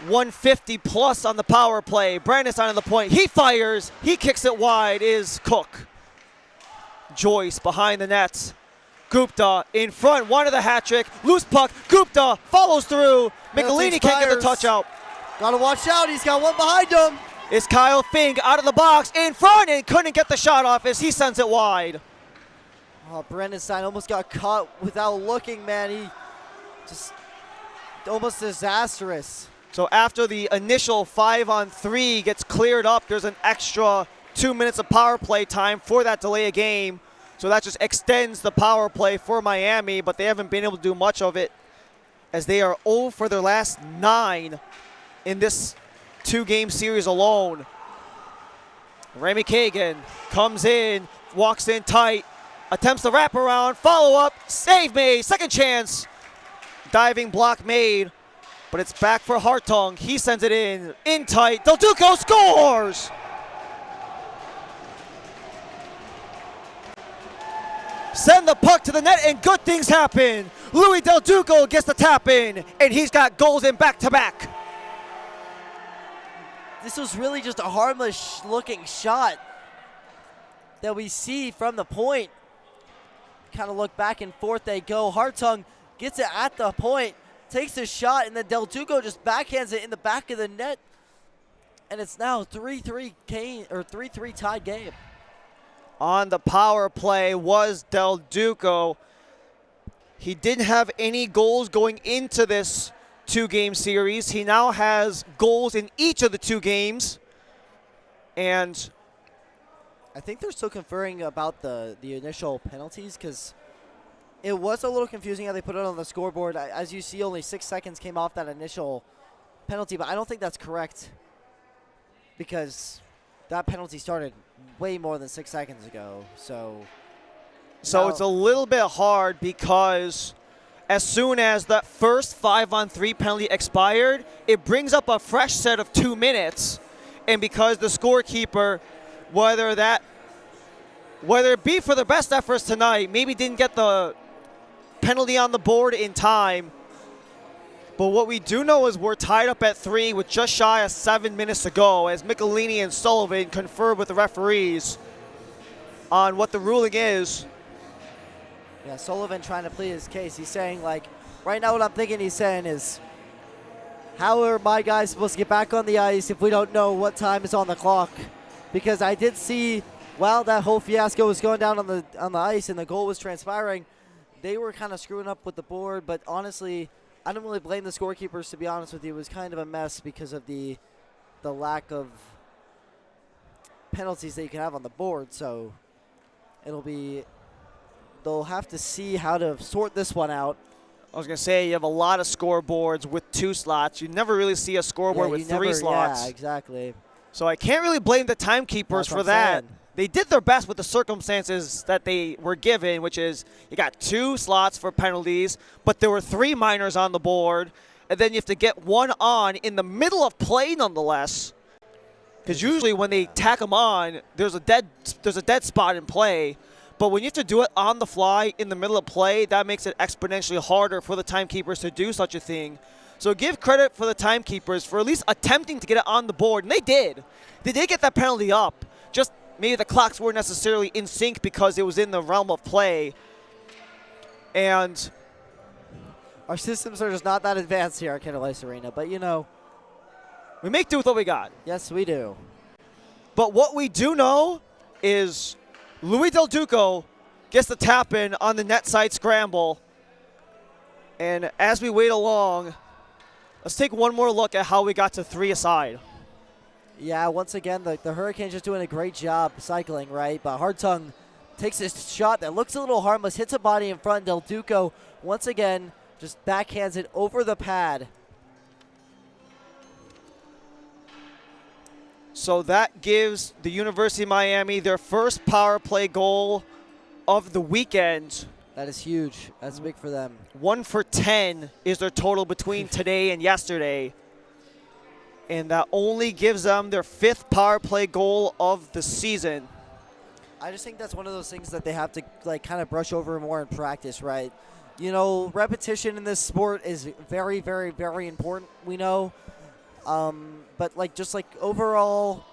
150 plus on the power play. Brandenstein on the point. He fires. He kicks it wide is Cook. Joyce behind the net. Gupta in front. Wanted the hat trick. Loose puck. Gupta follows through. Michelini can't get the touch out. Gotta watch out. He's got one behind him. It's Kyle Fink out of the box in front and couldn't get the shot off as he sends it wide. Oh, Brandenstein almost got caught without looking, man. He just almost disastrous. So after the initial 5-on-3 gets cleared up, there's an extra 2 minutes of power play time for that delay of game. So that just extends the power play for Miami, but they haven't been able to do much of it as they are 0 for their last 9 in this 2-game series alone. Remy Kagan comes in, walks in tight, attempts the wraparound, follow-up, save made, second chance. Diving block made. But it's back for Hartung. He sends it in tight. Del Duco scores! Send the puck to the net and good things happen. Louis Del Duco gets the tap in, and he's got goals in back-to-back. This was really just a harmless looking shot that we see from the point. Kind of look back and forth they go. Hartung gets it at the point. Takes the shot, and then Del Duco just backhands it in the back of the net. And it's now 3-3 tied game. On the power play was Del Duco. He didn't have any goals going into this 2-game series. He now has goals in each of the 2 games. And I think they're still conferring about the initial penalties, because it was a little confusing how they put it on the scoreboard. As you see, only 6 seconds came off that initial penalty, but I don't think that's correct because that penalty started way more than 6 seconds ago. So it's a little bit hard because as soon as that first 5-on-3 penalty expired, it brings up a fresh set of 2 minutes. And because the scorekeeper, whether it be for the best efforts tonight, maybe didn't get the penalty on the board in time. But what we do know is we're tied up at 3 with just shy of 7 minutes to go as Michelini and Sullivan confer with the referees on what the ruling is. Yeah, Sullivan trying to plead his case. He's saying, like, right now what I'm thinking he's saying is, how are my guys supposed to get back on the ice if we don't know what time is on the clock? Because I did see, while that whole fiasco was going down on the ice and the goal was transpiring, they were kind of screwing up with the board. But honestly, I don't really blame the scorekeepers, to be honest with you. It was kind of a mess because of the lack of penalties that you can have on the board. So they'll have to see how to sort this one out. I was going to say, you have a lot of scoreboards with 2 slots. You never really see a scoreboard with 3 slots. Yeah, exactly. So I can't really blame the timekeepers for that. They did their best with the circumstances that they were given, which is you got 2 slots for penalties, but there were 3 minors on the board, and then you have to get 1 on in the middle of play nonetheless. Because usually when they tack them on, there's a dead spot in play. But when you have to do it on the fly in the middle of play, that makes it exponentially harder for the timekeepers to do such a thing. So give credit for the timekeepers for at least attempting to get it on the board, and they did. They did get that penalty up. Just maybe the clocks weren't necessarily in sync because it was in the realm of play. And our systems are just not that advanced here at Kendall Ice Arena, but you know, we make do with what we got. Yes, we do. But what we do know is Louis Del Duco gets the tap in on the net side scramble. And as we wait along, let's take one more look at how we got to 3 aside. Yeah, once again, the Hurricanes just doing a great job cycling, right? But Hartung takes a shot that looks a little harmless, hits a body in front. Del Duco, once again, just backhands it over the pad. So that gives the University of Miami their first power play goal of the weekend. That is huge. That's big for them. 1 for 10 is their total between today and yesterday. And that only gives them their 5th power play goal of the season. I just think that's one of those things that they have to kind of brush over more in practice, right? You know, repetition in this sport is very, very, very important, we know. But just overall,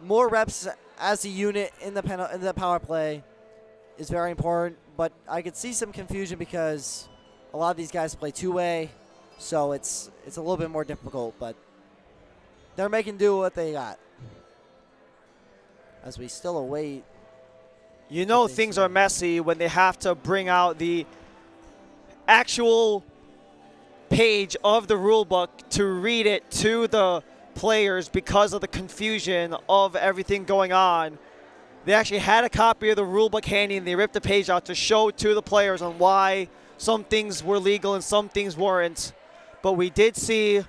more reps as a unit in the power play is very important. But I could see some confusion because a lot of these guys play 2-way, so it's a little bit more difficult. But they're making do what they got. As we still await. You know things are messy when they have to bring out the actual page of the rule book to read it to the players because of the confusion of everything going on. They actually had a copy of the rule book handy and they ripped the page out to show to the players on why some things were legal and some things weren't. But we did see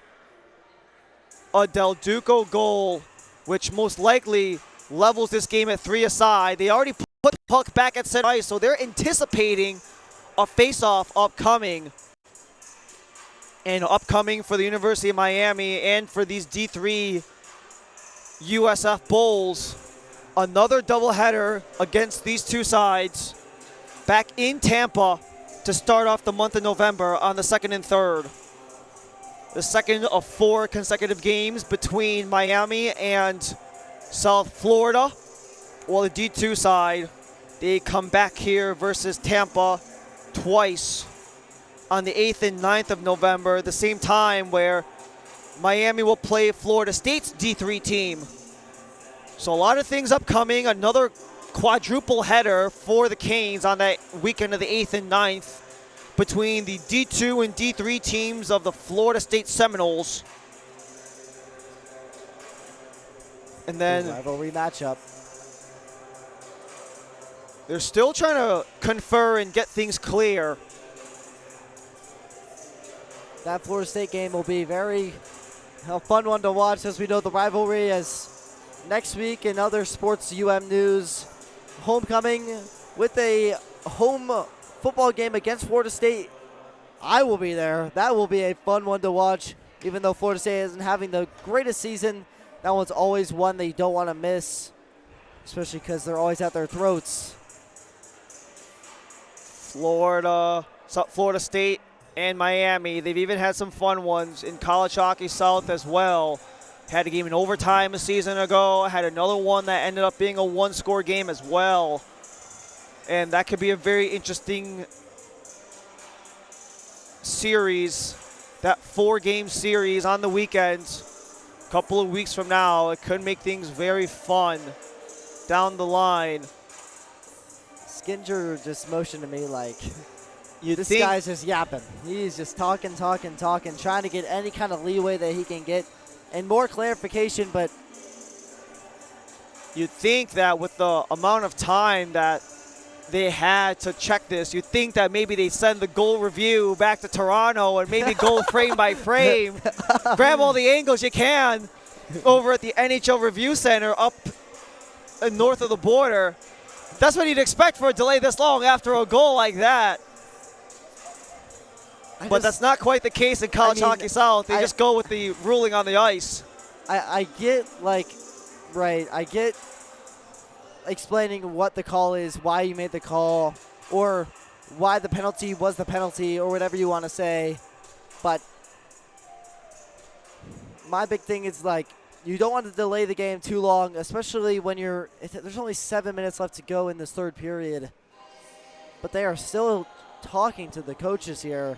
a Del Duco goal, which most likely levels this game at 3 aside. They already put the puck back at center ice, so they're anticipating a face-off upcoming. And upcoming for the University of Miami and for these D3 USF Bulls. Another doubleheader against these 2 sides back in Tampa to start off the month of November on the 2nd and 3rd. The second of 4 consecutive games between Miami and South Florida. While the D2 side, they come back here versus Tampa twice on the 8th and 9th of November, the same time where Miami will play Florida State's D3 team. So a lot of things upcoming. Another quadruple header for the Canes on that weekend of the 8th and 9th between the D2 and D3 teams of the Florida State Seminoles. And then rivalry matchup. They're still trying to confer and get things clear. That Florida State game will be a fun one to watch, as we know the rivalry is next week in other sports news. Homecoming with a home football game against Florida State. I will be there. That will be a fun one to watch. Even though Florida State isn't having the greatest season, that one's always one that you don't want to miss, especially because they're always at their throats. Florida State and Miami, they've even had some fun ones in College Hockey South as well. Had a game in overtime a season ago. Had another one that ended up being a 1-score game as well. And that could be a very interesting series, that 4-game series on the weekend. A couple of weeks from now, it could make things very fun down the line. Skinger just motioned to me like, this guy's just yapping. He's just talking, trying to get any kind of leeway that he can get and more clarification, but you'd think that with the amount of time that they had to check this, you'd think that maybe they send the goal review back to Toronto and maybe go frame by frame, grab all the angles you can over at the NHL Review Center up north of the border. That's what you'd expect for a delay this long after a goal like that. But that's not quite the case in college hockey south. They just go with the ruling on the ice. I get, like, right, I get explaining what the call is, why you made the call, or why the penalty was the penalty, or whatever you want to say. But my big thing is, like, you don't want to delay the game too long, especially when there's only 7 minutes left to go in this third period. But they are still talking to the coaches here.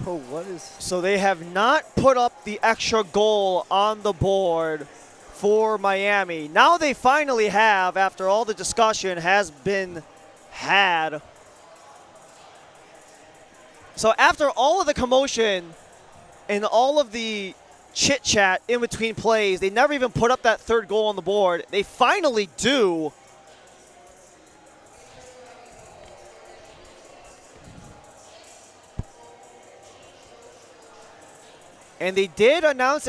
Oh, what is... So they have not put up the extra goal on the board for Miami. Now they finally have, after all the discussion has been had. So after all of the commotion and all of the chit-chat in between plays, they never even put up that third goal on the board. They finally do. And they did announce